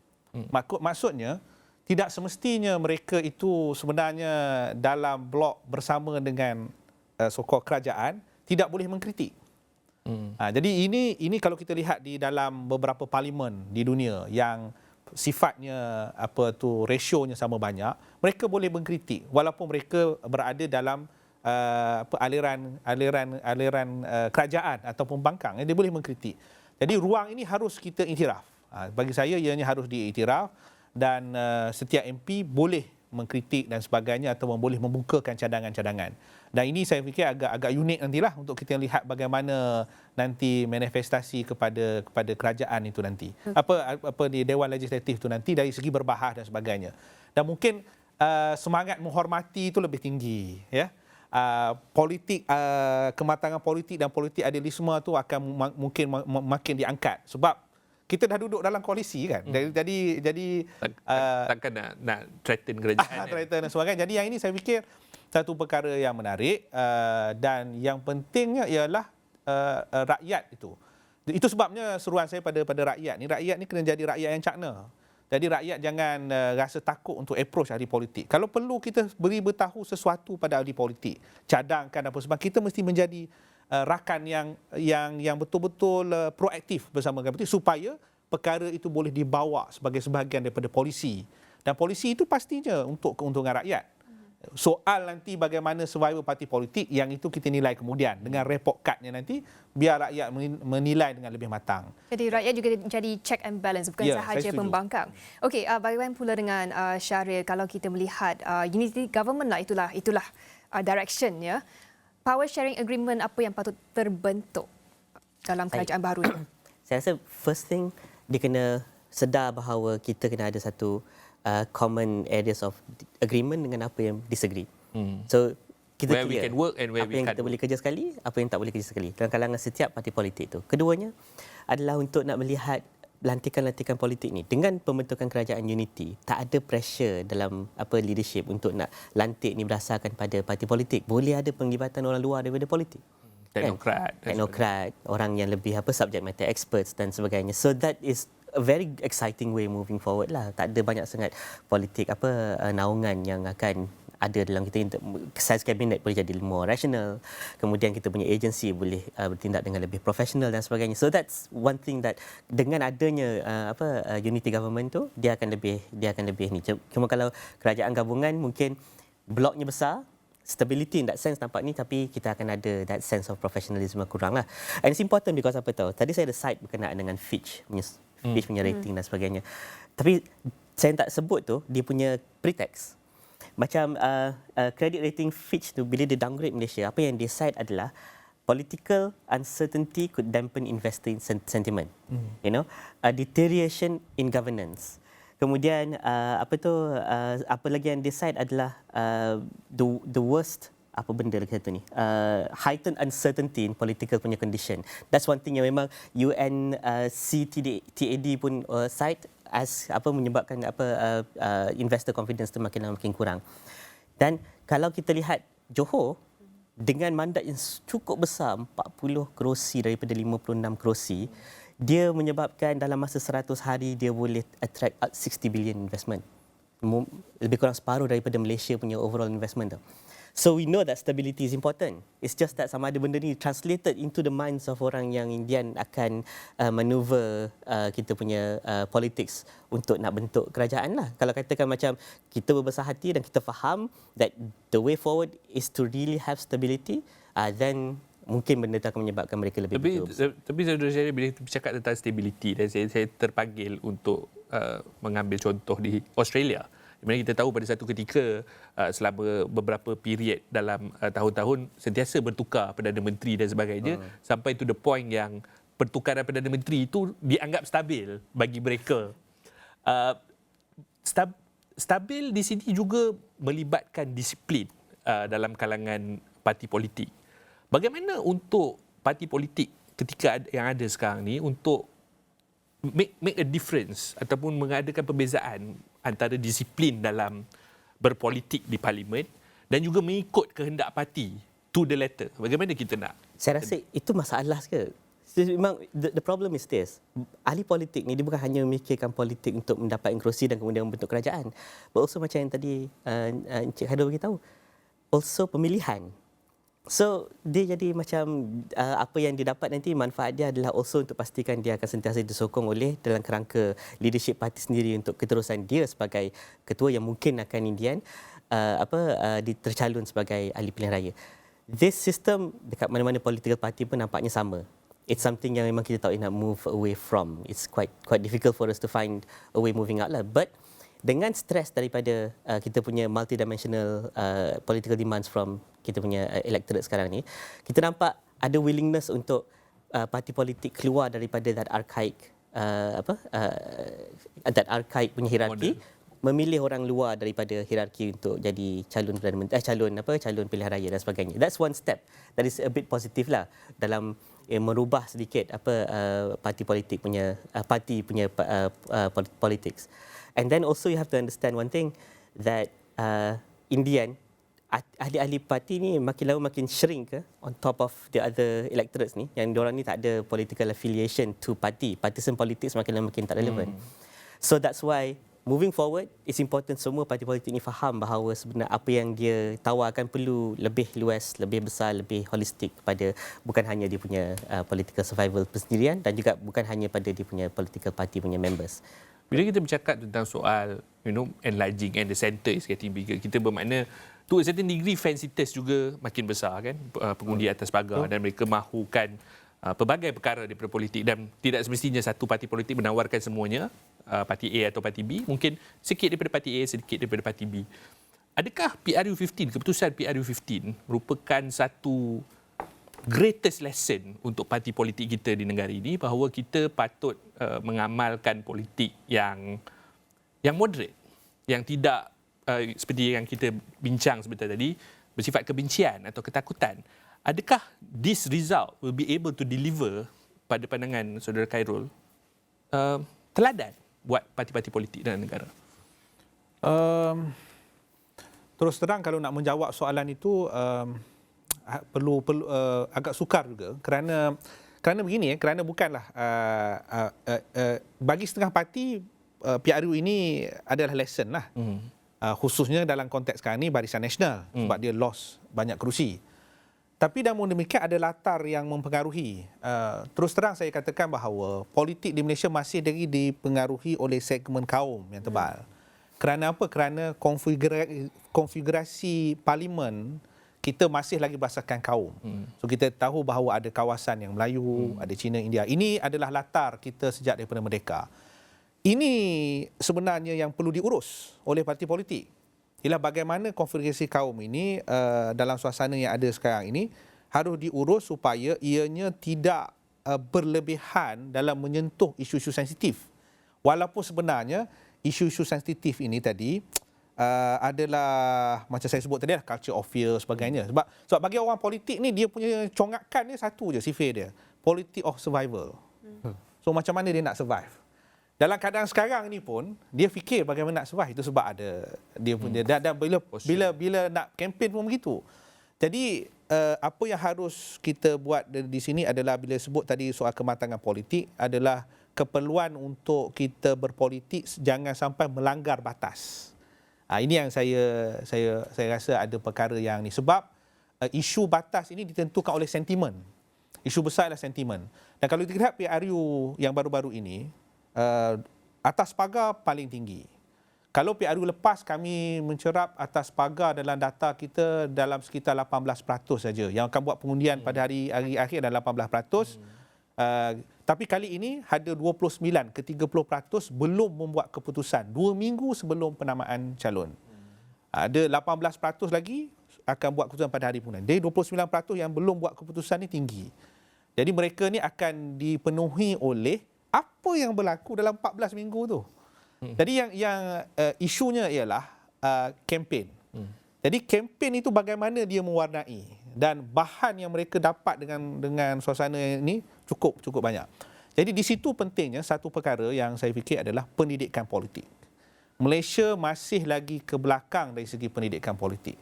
Maksudnya tidak semestinya mereka itu sebenarnya dalam blok bersama dengan sokong kerajaan tidak boleh mengkritik. Jadi ini kalau kita lihat di dalam beberapa parlimen di dunia yang sifatnya rasionya sama banyak, mereka boleh mengkritik walaupun mereka berada dalam aliran kerajaan ataupun pembangkang, dia boleh mengkritik. Jadi ruang ini harus kita iktiraf. Bagi saya ianya harus diiktiraf dan setiap MP boleh mengkritik dan sebagainya atau boleh membukakan cadangan-cadangan. Dan ini saya fikir agak unik nantilah untuk kita lihat bagaimana nanti manifestasi kepada kerajaan itu nanti. Apa di Dewan Legislatif itu nanti dari segi berbahas dan sebagainya. Dan mungkin semangat menghormati itu lebih tinggi, ya. Politik kematangan politik dan politik adilisme itu akan mungkin makin diangkat sebab kita dah duduk dalam koalisi kan. Jadi takkan nak threaten kerajaan. Threaten dan sebagainya. Jadi yang ini saya fikir satu perkara yang menarik dan yang pentingnya ialah rakyat itu. Itu sebabnya seruan saya pada rakyat ni. Rakyat ni kena jadi rakyat yang cakna. Jadi rakyat jangan rasa takut untuk approach ahli politik. Kalau perlu kita beritahu sesuatu pada ahli politik, cadangkan apa sebab kita mesti menjadi rakan yang betul-betul proaktif bersama dengan politik supaya perkara itu boleh dibawa sebagai sebahagian daripada polisi. Dan polisi itu pastinya untuk keuntungan rakyat. Soal nanti bagaimana survival parti politik, yang itu kita nilai kemudian. Dengan report cardnya nanti, biar rakyat menilai dengan lebih matang. Jadi rakyat juga jadi check and balance, bukan Ya, saya sahaja setuju. pembangkang. Okey, bagaimana pula dengan Syahril kalau kita melihat unity government lah, itulah direction ya. Power sharing agreement apa yang patut terbentuk dalam kerajaan baru ni? Saya rasa first thing, dia kena sedar bahawa kita kena ada satu common areas of agreement dengan apa yang disagree. So kita Where we clear can work and where apa we yang can't kita boleh kerja sekali, apa yang tak boleh kerja sekali dalam kalangan setiap parti politik itu. Keduanya adalah untuk nak melihat lantikan-lantikan politik ni dengan pembentukan kerajaan unity, tak ada pressure dalam leadership untuk nak lantik ni berdasarkan pada parti politik. Boleh ada penglibatan orang luar daripada politik. Teknokrat, orang yang lebih subject matter experts dan sebagainya. So that is a very exciting way moving forward lah. Tak ada banyak sangat politik naungan yang akan ada dalam kita. Size kabinet boleh jadi more rational. Kemudian kita punya agency boleh bertindak dengan lebih profesional dan sebagainya. So that's one thing that dengan adanya unity government tu, dia akan lebih ni. Cuma kalau kerajaan gabungan mungkin bloknya besar, stability in that sense nampak ni, tapi kita akan ada that sense of professionalism kurang lah. And it's important because apa tahu, tadi saya ada side berkenaan dengan Fitch punya rating dan sebagainya. Tapi saya tak sebut tu dia punya pretext. Macam credit rating Fitch tu, bila dia downgrade Malaysia, apa yang dia cite adalah political uncertainty could dampen investor sentiment. You know, a deterioration in governance. Kemudian apa lagi yang dia cite adalah the worst heightened uncertainty in political punya condition. That's one thing yang memang UNCTAD pun cite as menyebabkan investor confidence tu makin lama makin kurang. Dan kalau kita lihat Johor dengan mandat yang cukup besar, 40 kerusi daripada 56 kerusi, dia menyebabkan dalam masa 100 hari dia boleh attract 60 billion investment. Lebih kurang separuh daripada Malaysia punya overall investment tu. So we know that stability is important. It's just that sama ada benda ni translated into the minds of orang yang Indian akan maneuver kita punya politics untuk nak bentuk kerajaan lah. Kalau katakan macam kita berbesar hati dan kita faham that the way forward is to really have stability, then mungkin benda itu akan menyebabkan mereka lebih berjaya. Tapi saudara saya bila kita bercakap tentang stability, dan saya terpanggil untuk mengambil contoh di Australia. Di mana kita tahu pada satu ketika selama beberapa period dalam tahun-tahun sentiasa bertukar Perdana Menteri dan sebagainya, sampai to the point yang pertukaran Perdana Menteri itu dianggap stabil bagi mereka. Stabil di sini juga melibatkan disiplin dalam kalangan parti politik. Bagaimana untuk parti politik ketika yang ada sekarang ni untuk make a difference ataupun mengadakan perbezaan antara disiplin dalam berpolitik di parlimen dan juga mengikut kehendak parti to the letter? Bagaimana kita nak? Saya rasa itu masalah ke. Memang the problem is this. Ahli politik ni dia bukan hanya memikirkan politik untuk mendapatkan kerusi dan kemudian membentuk kerajaan. But also macam yang tadi Encik Haidar beritahu, also pemilihan. So dia jadi macam apa yang dia dapat nanti, manfaat dia adalah also untuk pastikan dia akan sentiasa disokong oleh dalam kerangka leadership parti sendiri untuk keterusan dia sebagai ketua yang mungkin akan Indian tercalon sebagai ahli pilihan raya. This system dekat mana-mana political party pun nampaknya sama. It's something yang memang kita tahu nak move away from. It's quite difficult for us to find a way moving out lah. But dengan stres daripada kita punya multidimensional political demands from kita punya electorate sekarang ni, kita nampak ada willingness untuk parti politik keluar daripada that archaic punya hierarki, memilih orang luar daripada hierarki untuk jadi calon pilihan raya dan sebagainya. That's one step that is a bit positive lah dalam merubah sedikit parti politik punya politics. And then also you have to understand one thing, that Indian ahli-ahli parti ni makin lama makin shrink on top of the other electorates ni, yang diorang ni tak ada political affiliation to party. Partisan politics makin lama makin tak relevan. So that's why moving forward, it's important semua parti politik ni faham bahawa sebenarnya apa yang dia tawarkan perlu lebih luas, lebih besar, lebih holistik pada bukan hanya dia punya political survival persendirian dan juga bukan hanya pada dia punya political party punya members. Bila kita bercakap tentang soal enlarging and the center is getting bigger, kita bermakna to a certain degree fancitas juga makin besar kan, pengundi atas pagar, dan mereka mahukan pelbagai perkara daripada politik, dan tidak semestinya satu parti politik menawarkan semuanya, parti A atau parti B, mungkin sikit daripada parti A, sedikit daripada parti B. Adakah PRU15, keputusan PRU15 merupakan satu greatest lesson untuk parti politik kita di negara ini, bahawa kita patut mengamalkan politik yang moderate, yang tidak seperti yang kita bincang sebentar tadi, bersifat kebencian atau ketakutan. Adakah this result will be able to deliver, pada pandangan Saudara Khairul, teladan buat parti-parti politik dalam negara? Terus terang kalau nak menjawab soalan itu perlu agak sukar juga, kerana begini, kerana bukanlah bagi setengah parti PRU ini adalah lesson lah. Khususnya dalam konteks sekarang ni Barisan Nasional, sebab dia lost banyak kerusi. Tapi namun demikian ada latar yang mempengaruhi. Terus terang saya katakan bahawa politik di Malaysia masih lagi dipengaruhi oleh segmen kaum yang tebal. Kerana apa? Kerana konfigurasi parlimen kita masih lagi berasaskan kaum. So kita tahu bahawa ada kawasan yang Melayu, ada Cina, India. Ini adalah latar kita sejak daripada merdeka. Ini sebenarnya yang perlu diurus oleh parti politik. Ialah bagaimana konfigurasi kaum ini dalam suasana yang ada sekarang ini harus diurus supaya ianya tidak berlebihan dalam menyentuh isu-isu sensitif. Walaupun sebenarnya isu-isu sensitif ini tadi adalah macam saya sebut tadi, culture of fear sebagainya. Sebab bagi orang politik ni, dia punya congakan dia satu je sifir dia, politik of survival. So macam mana dia nak survive? Dalam keadaan sekarang ni pun dia fikir bagaimana nak survive. Itu sebab ada dia punya dan bila nak kempen pun begitu. Jadi apa yang harus kita buat di sini adalah, bila sebut tadi soal kematangan politik, adalah keperluan untuk kita berpolitik jangan sampai melanggar batas. Ini yang saya rasa ada perkara yang ni, sebab isu batas ini ditentukan oleh sentimen. Isu besar adalah sentimen. Dan kalau kita lihat PRU yang baru-baru ini, atas pagar paling tinggi. Kalau PRU lepas, kami mencerap atas pagar dalam data kita dalam sekitar 18% saja. Yang akan buat pengundian pada hari akhir adalah 18%. Tapi kali ini ada 29 ke 30% belum membuat keputusan 2 minggu sebelum penamaan calon. Ada 18% lagi akan buat keputusan pada hari pengundian. Jadi 29% yang belum buat keputusan ni tinggi. Jadi mereka ni akan dipenuhi oleh apa yang berlaku dalam 14 minggu tu. Jadi yang isunya ialah kempen. Jadi kempen itu bagaimana dia mewarnai, dan bahan yang mereka dapat dengan suasana ini cukup banyak. Jadi di situ pentingnya satu perkara yang saya fikir adalah pendidikan politik. Malaysia masih lagi ke belakang dari segi pendidikan politik.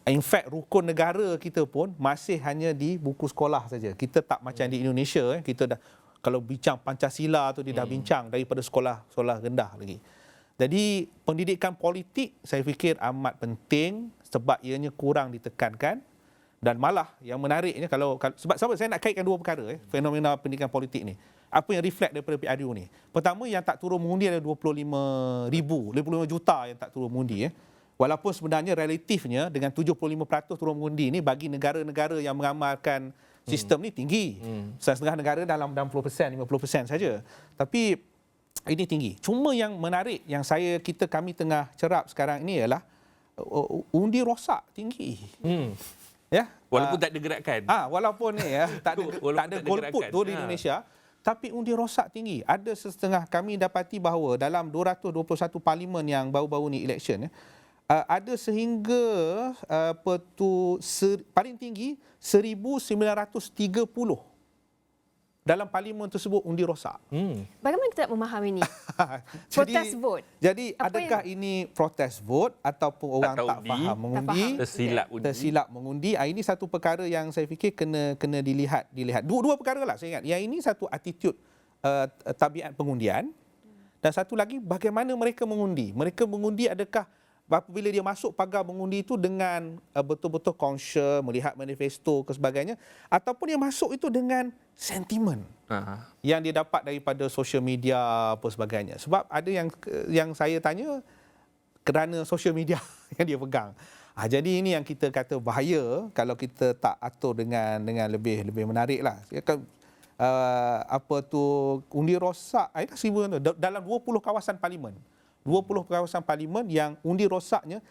In fact, rukun negara kita pun masih hanya di buku sekolah saja. Kita tak macam di Indonesia, kita dah, kalau bincang Pancasila tu dia dah bincang daripada sekolah rendah lagi. Jadi pendidikan politik saya fikir amat penting, sebab ianya kurang ditekankan. Dan malah yang menariknya, sebab saya nak kaitkan dua perkara, fenomena pendidikan politik ni. Apa yang reflect daripada PRU ni? Pertama, yang tak turun mengundi ada 25 juta yang tak turun mengundi. Walaupun sebenarnya relatifnya dengan 75% turun mengundi ni, bagi negara-negara yang mengamalkan sistem ni tinggi. Setengah negara dalam 60%, 50% saja. Tapi ini tinggi. Cuma yang menarik yang kami tengah cerap sekarang ini ialah undi rosak tinggi. Ya, walaupun tak ada gerakan. Walaupun tak ada golput tu di Indonesia, tapi undi rosak tinggi. Ada setengah kami dapati bahawa dalam 221 parlimen yang baru-baru ni election, ada sehingga paling tinggi 1930 dalam parlimen tersebut undi rosak. Bagaimana kita memahami ini? Protest vote. Jadi adakah ini protest vote ataupun orang tak faham mengundi, tersilap mengundi? Ini satu perkara yang saya fikir kena dilihat. Dua perkara lah saya ingat. Yang ini satu attitude tabiat pengundian, dan satu lagi bagaimana mereka mengundi. Mereka mengundi adakah apabila dia masuk pagar mengundi itu dengan betul-betul conscious, melihat manifesto ke sebagainya, ataupun dia masuk itu dengan sentimen yang dia dapat daripada social media apa sebagainya. Sebab ada yang saya tanya kerana social media yang dia pegang. Jadi ini yang kita kata bahaya kalau kita tak atur dengan lebih menariklah. Undi rosak dalam 20 kawasan parlimen. 20 kawasan parlimen yang undi rosaknya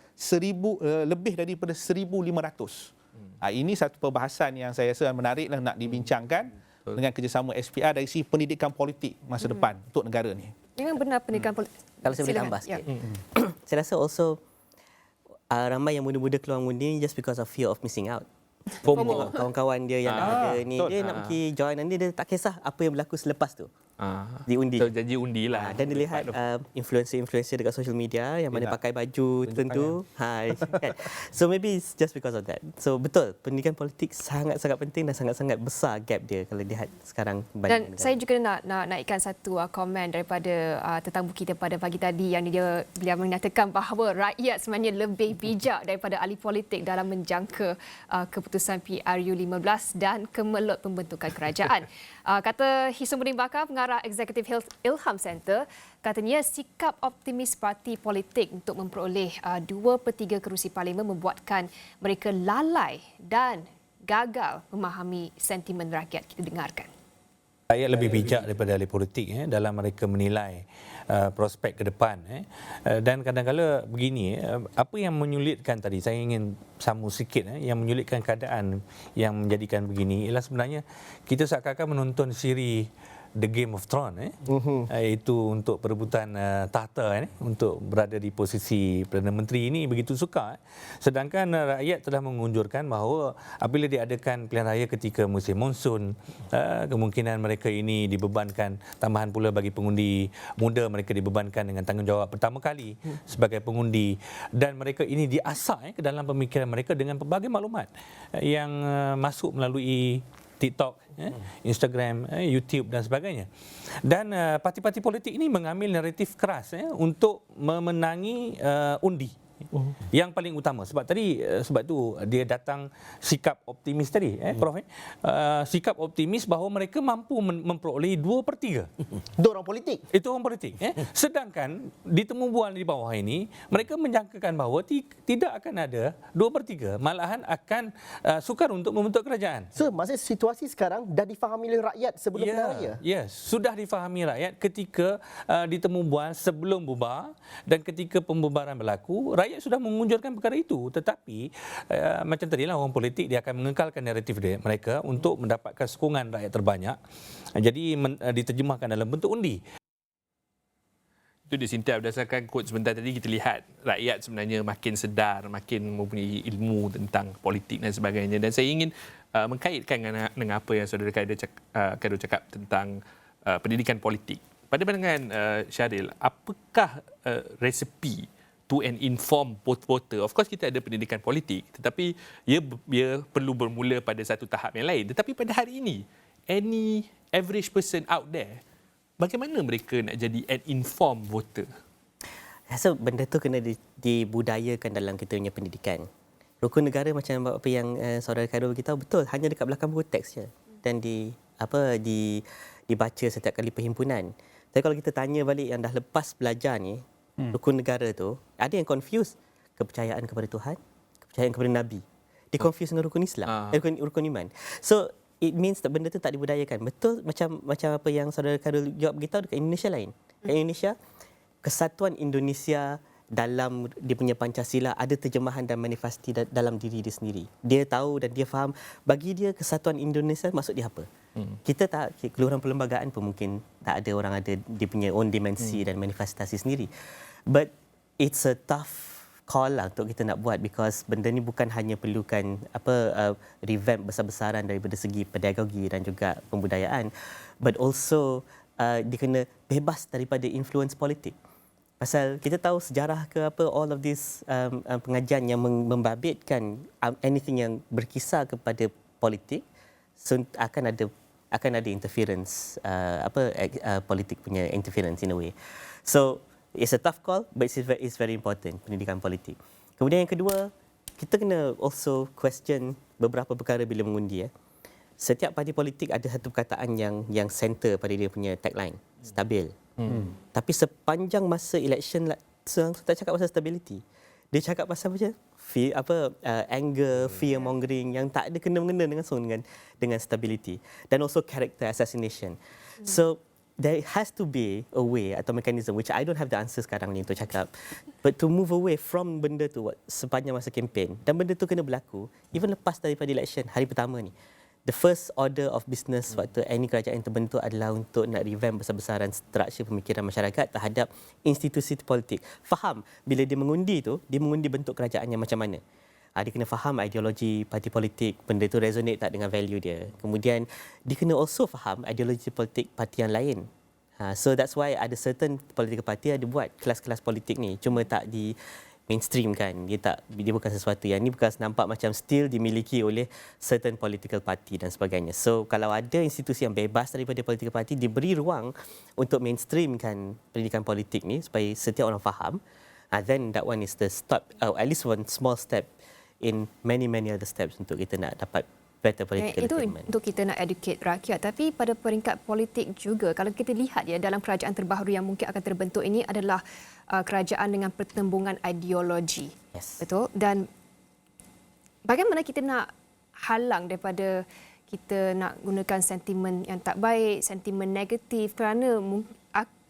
lebih daripada 1,500. Ini satu perbahasan yang saya rasa menariklah nak dibincangkan dengan kerjasama SPR dari segi pendidikan politik masa depan untuk negara ni. Memang benar pendidikan politik. Kalau saya boleh tambah sikit. Saya rasa also ramai yang muda-muda keluar mengundi just because of fear of missing out. FOMO. Kawan-kawan dia yang dah ada ni, dia nak pergi join nanti dia tak kisah apa yang berlaku selepas tu. Diundi. So, janji undi lah. Dan dilihat influencer-influencer dekat social media yang mana pakai baju tertentu. Kan? So maybe it's just because of that. So betul, pendidikan politik sangat-sangat penting dan sangat-sangat besar gap dia kalau lihat sekarang. Dan saya juga nak naikkan satu komen daripada tetamu kita pada pagi tadi yang beliau menyatakan bahawa rakyat sebenarnya lebih bijak daripada ahli politik dalam menjangka keputusan PRU15 dan kemelut pembentukan kerajaan. Kata Hisumuddin Bakar, pengarah Eksekutif Ilham Center, katanya sikap optimis parti politik untuk memperoleh 2/3 kerusi parlimen membuatkan mereka lalai dan gagal memahami sentimen rakyat. Kita dengarkan. Rakyat lebih bijak daripada ahli politik dalam mereka menilai prospek ke depan. Dan kadang-kadang begini, apa yang menyulitkan tadi, saya ingin sambung sikit, yang menyulitkan keadaan yang menjadikan begini ialah sebenarnya kita seakan-akan menonton siri The Game of Thrones, iaitu untuk perebutan tahta, untuk berada di posisi Perdana Menteri ini begitu sukar. Sedangkan rakyat telah mengunjurkan bahawa apabila diadakan pilihan raya ketika musim monsun, kemungkinan mereka ini dibebankan, tambahan pula bagi pengundi muda, mereka dibebankan dengan tanggungjawab pertama kali sebagai pengundi, dan mereka ini diasak ke dalam pemikiran mereka dengan pelbagai maklumat yang masuk melalui TikTok, Instagram, YouTube dan sebagainya. Dan parti-parti politik ini mengambil naratif keras untuk memenangi undi. Yang paling utama sebab tu dia datang sikap optimis tadi, Prof. Sikap optimis bahawa mereka mampu memperoleh 2/3. Itu orang politik. Itu orang politik. Sedangkan di temu bual di bawah ini mereka menjangkakan bahawa tidak akan ada 2/3, malahan akan sukar untuk membentuk kerajaan. So, maksudnya situasi sekarang dah difahami oleh rakyat sebelum pilihan raya? Ya, sudah difahami rakyat ketika ditemu bual sebelum bubar dan ketika pembubaran berlaku, rakyat sudah mengunjurkan perkara itu. Tetapi macam tadilah orang politik dia akan mengekalkan naratif mereka untuk mendapatkan sokongan rakyat terbanyak. Jadi diterjemahkan dalam bentuk undi. Itu di Sintia, berdasarkan quote sebentar tadi kita lihat rakyat sebenarnya makin sedar, makin mempunyai ilmu tentang politik dan sebagainya. Dan saya ingin mengkaitkan dengan apa yang saudara Khairul cakap tentang pendidikan politik. Pada pandangan Syahril, apakah resepi to an informed voter? Of course kita ada pendidikan politik, tetapi ia perlu bermula pada satu tahap yang lain. Tetapi pada hari ini, any average person out there, bagaimana mereka nak jadi an informed voter? Rasa benda tu kena dibudayakan dalam kita punya pendidikan. Rukun negara macam apa yang saudara Khairul beritahu, betul, hanya dekat belakang buku teks je dan dibaca setiap kali perhimpunan. Tapi kalau kita tanya balik yang dah lepas belajar ni, rukun negara tu, ada yang confuse kepercayaan kepada Tuhan, kepercayaan kepada Nabi. Dia confuse dengan rukun Islam, rukun iman. So it means that benda tu tak dibudayakan. Betul macam apa yang saudara Khairul jawab beritahu dekat Indonesia lain. Dekat Indonesia, kesatuan Indonesia dalam dia punya Pancasila ada terjemahan dan manifesti dalam diri dia sendiri. Dia tahu dan dia faham, bagi dia kesatuan Indonesia maksud dia apa. Kita tak, keluaran perlembagaan pun mungkin tak ada orang ada dia punya own dimensi dan manifestasi sendiri. But it's a tough call lah untuk kita nak buat, because benda ni bukan hanya perlukan revamp besar-besaran daripada segi pedagogi dan juga pembudayaan, but also dia kena bebas daripada influence politik. Pasal kita tahu sejarah all of this pengajian yang membabitkan anything yang berkisar kepada politik, so akan ada interference politik punya interference in a way. So It's a tough call, but it's very important, pendidikan politik. Kemudian yang kedua, kita kena also question beberapa perkara bila mengundi. Setiap parti politik ada satu perkataan yang center pada dia punya tagline, stabil. Tapi sepanjang masa election, tak cakap pasal stability. Dia cakap pasal anger, fear mongering yang tak ada kena-mengena dengan stability, dan also character assassination. So there has to be a way atau mekanism, which I don't have the answer sekarang ni untuk cakap, but to move away from benda tu sepanjang masa kempen, dan benda tu kena berlaku even lepas daripada election hari pertama ni. The first order of business waktu any kerajaan terbentuk adalah untuk nak revamp besar-besaran struktur pemikiran masyarakat terhadap institusi politik. Faham bila dia mengundi tu, dia mengundi bentuk kerajaan yang macam mana. Dia kena faham ideologi parti politik, benda tu resonate tak dengan value dia. Kemudian dia kena also faham ideologi politik parti yang lain. So that's why ada certain political party ada buat kelas-kelas politik ni, cuma tak di mainstream kan. Dia bukan sesuatu yang ni, bukan nampak macam still dimiliki oleh certain political party dan sebagainya. So kalau ada institusi yang bebas daripada political party, diberi ruang untuk mainstreamkan pendidikan politik ni supaya setiap orang faham, then that one is the step, at least one small step in many other steps untuk kita nak dapat better political attainment. Itu untuk kita nak educate rakyat. Tapi pada peringkat politik juga, kalau kita lihat dalam kerajaan terbaru yang mungkin akan terbentuk ini adalah kerajaan dengan pertembungan ideologi. Yes. Betul? Dan bagaimana kita nak halang daripada kita nak gunakan sentimen yang tak baik, sentimen negatif, kerana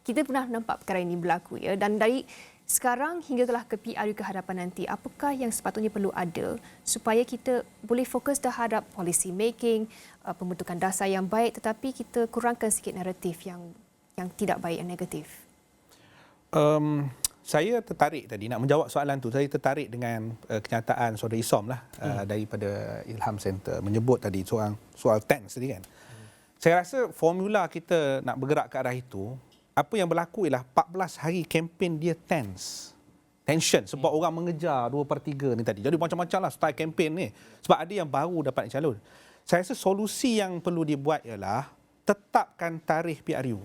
kita pernah nampak perkara ini berlaku dan dari sekarang hinggalah ke PRU ke hadapan nanti, apakah yang sepatutnya perlu ada supaya kita boleh fokus terhadap policy making, pembentukan dasar yang baik, tetapi kita kurangkan sikit naratif yang tidak baik, yang negatif? Saya tertarik tadi nak menjawab soalan tu. Saya tertarik dengan kenyataan Saudara Isom daripada Ilham Center menyebut tadi soal tense tadi kan. Saya rasa formula kita nak bergerak ke arah itu, apa yang berlaku ialah 14 hari kempen dia tension sebab orang mengejar 2/3 ni tadi. Jadi macam-macam lah style kempen ni sebab ada yang baru dapat calon. Saya rasa solusi yang perlu dibuat ialah tetapkan tarikh PRU.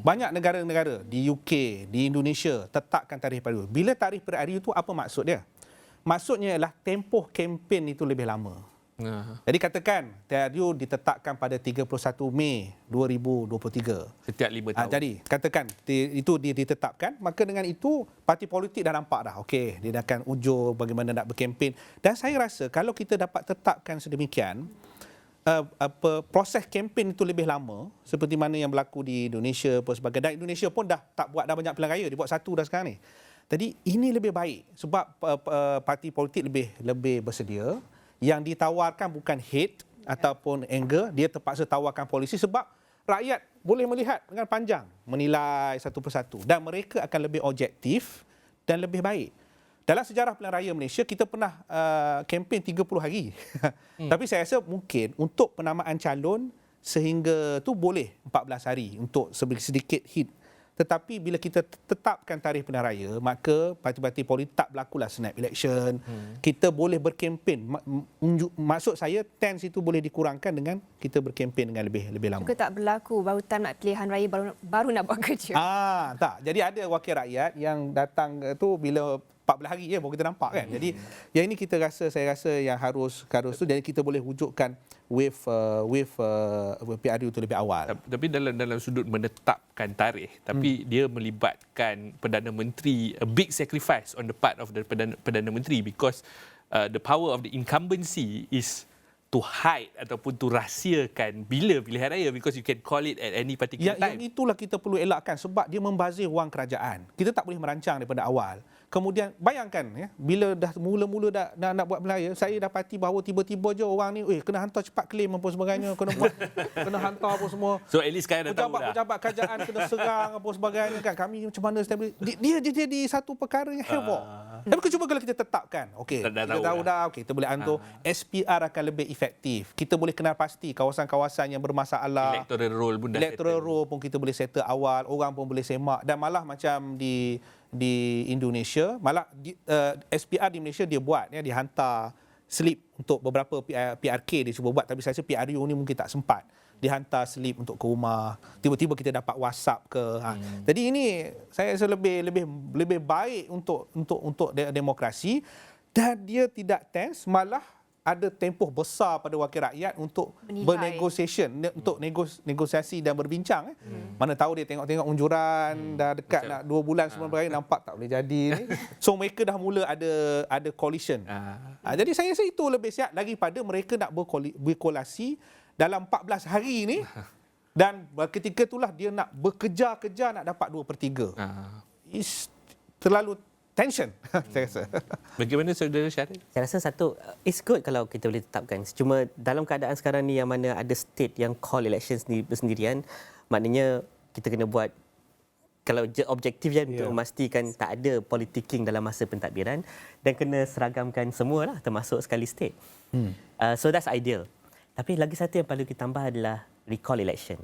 Banyak negara-negara di UK, di Indonesia tetapkan tarikh PRU. Bila tarikh PRU itu apa maksud dia? Maksudnya ialah tempoh kempen itu lebih lama. Jadi katakan PRU ditetapkan pada 31 Mei 2023. Setiap 5 tahun. Jadi katakan itu ditetapkan, maka dengan itu parti politik dah nampak dah, okey, dia dah akan ujo bagaimana nak berkempen. Dan saya rasa kalau kita dapat tetapkan sedemikian, proses kempen itu lebih lama seperti mana yang berlaku di Indonesia apa sebagainya. Dan Indonesia pun dah tak buat dah banyak pilihan raya, dia buat satu dah sekarang ni. Jadi ini lebih baik sebab parti politik lebih bersedia. Yang ditawarkan bukan hate ataupun anger, dia terpaksa tawarkan polisi sebab rakyat boleh melihat dengan panjang, menilai satu persatu dan mereka akan lebih objektif dan lebih baik. Dalam sejarah pilihan raya Malaysia, kita pernah kempen 30 hari. Tapi saya rasa mungkin untuk penamaan calon sehingga tu boleh 14 hari untuk sedikit hit. Tetapi bila kita tetapkan tarikh pilihan raya, maka parti-parti politik tak berlakulah snap election. Kita boleh berkempen. Maksud saya, tense itu boleh dikurangkan dengan kita berkempen dengan lebih lama. Juga tak berlaku baru time nak pilihan raya baru nak buat kerja. Tak. Jadi ada wakil rakyat yang datang tu bila 14 hari baru kita nampak kan. Jadi yang ini saya rasa yang harus tu, jadi kita boleh wujudkan wave PRU itu lebih awal. Tapi dalam sudut menetapkan tarikh, tapi dia melibatkan Perdana Menteri, a big sacrifice on the part of the Perdana Menteri because the power of the incumbency is to hide ataupun to rahsiakan bila pilihan raya because you can call it at any particular time. Yang itulah kita perlu elakkan sebab dia membazir wang kerajaan. Kita tak boleh merancang daripada awal. Kemudian bayangkan bila dah mula-mula nak buat pilihan raya, saya dapati bahawa tiba-tiba je orang ni kena hantar cepat claim apa sebagainya, kena hantar apa semua. So at least kalian dah tahu dah. Pejabat kerajaan kena serang apa sebagainya kan. Kami macam mana dia jadi satu perkara yang heboh. Tapi cuba kalau kita tetapkan, okey, kita tahu dah, okey, kita boleh atur SPR akan lebih efektif. Kita boleh kenal pasti kawasan-kawasan yang bermasalah. Electoral role pun kita boleh settle awal, orang pun boleh semak dan malah macam di Indonesia, malah SPR di Malaysia dia buat dia hantar slip untuk beberapa PRK dia cuba buat, tapi saya rasa PRU ni mungkin tak sempat. dihantar slip untuk ke rumah, tiba-tiba kita dapat WhatsApp ke. Jadi ini saya rasa lebih baik untuk demokrasi, dan dia tidak tense, malah ada tempoh besar pada wakil rakyat untuk negosiasi dan berbincang. Mana tahu dia tengok unjuran dah dekat nak 2 bulan sebelum berakhir, nampak tak boleh jadi ni. So mereka dah mula ada coalition. Jadi saya rasa itu lebih sihat daripada mereka nak berkolasi dalam 14 hari ni, dan ketika itulah dia nak bekerja-kerja nak dapat 2/3. It's terlalu tension, saya rasa. Bagaimana Saudara Syahril? Saya rasa satu, it's good kalau kita boleh tetapkan. Cuma dalam keadaan sekarang ni yang mana ada state yang call elections bersendirian, maknanya kita kena buat, kalau objektif je untuk memastikan tak ada politicking dalam masa pentadbiran, dan kena seragamkan semualah, termasuk sekali state. So that's ideal. Tapi lagi satu yang perlu kita tambah adalah recall election.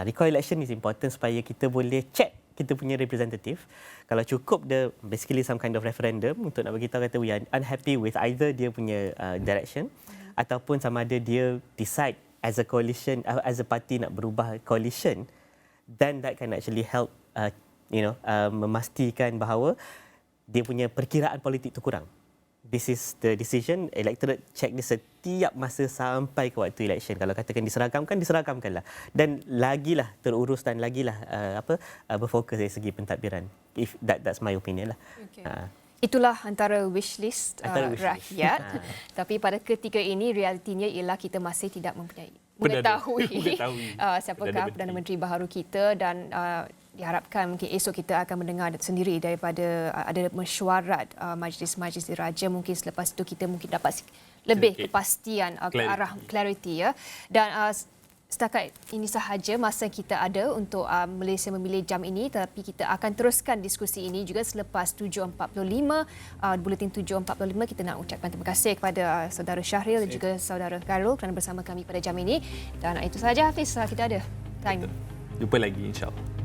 Recall election is important supaya kita boleh check kita punya representative. Kalau cukup dia basically some kind of referendum untuk nak bagi tahu kata we are unhappy with either dia punya direction, ataupun sama ada dia decide as a coalition, as a party nak berubah coalition, then that can actually help memastikan bahawa dia punya perkiraan politik tu kurang. This is the decision. Electorate check dia setiap masa sampai ke waktu election. Kalau katakan diseragamkanlah. Dan lagilah terurus dan lagilah berfokus dari segi pentadbiran. If that's my opinion lah. Okay. Itulah antara wish list rakyat. Tapi pada ketika ini realitinya ialah kita masih tidak mengetahui siapakah Perdana Menteri baharu kita, dan diharapkan mungkin esok kita akan mendengar sendiri daripada ada mesyuarat majlis-majlis diraja. Mungkin selepas itu kita mungkin dapat lebih kepastian ke arah clarity ya. Dan setakat ini sahaja masa kita ada untuk Malaysia Memilih jam ini, tapi kita akan teruskan diskusi ini juga selepas 7.45 buletin 7.45. Kita nak ucapkan terima kasih kepada saudara Syahril dan juga saudara Khairul kerana bersama kami pada jam ini. Dan itu sahaja Hafiz, kita ada time. Jumpa lagi insya-Allah.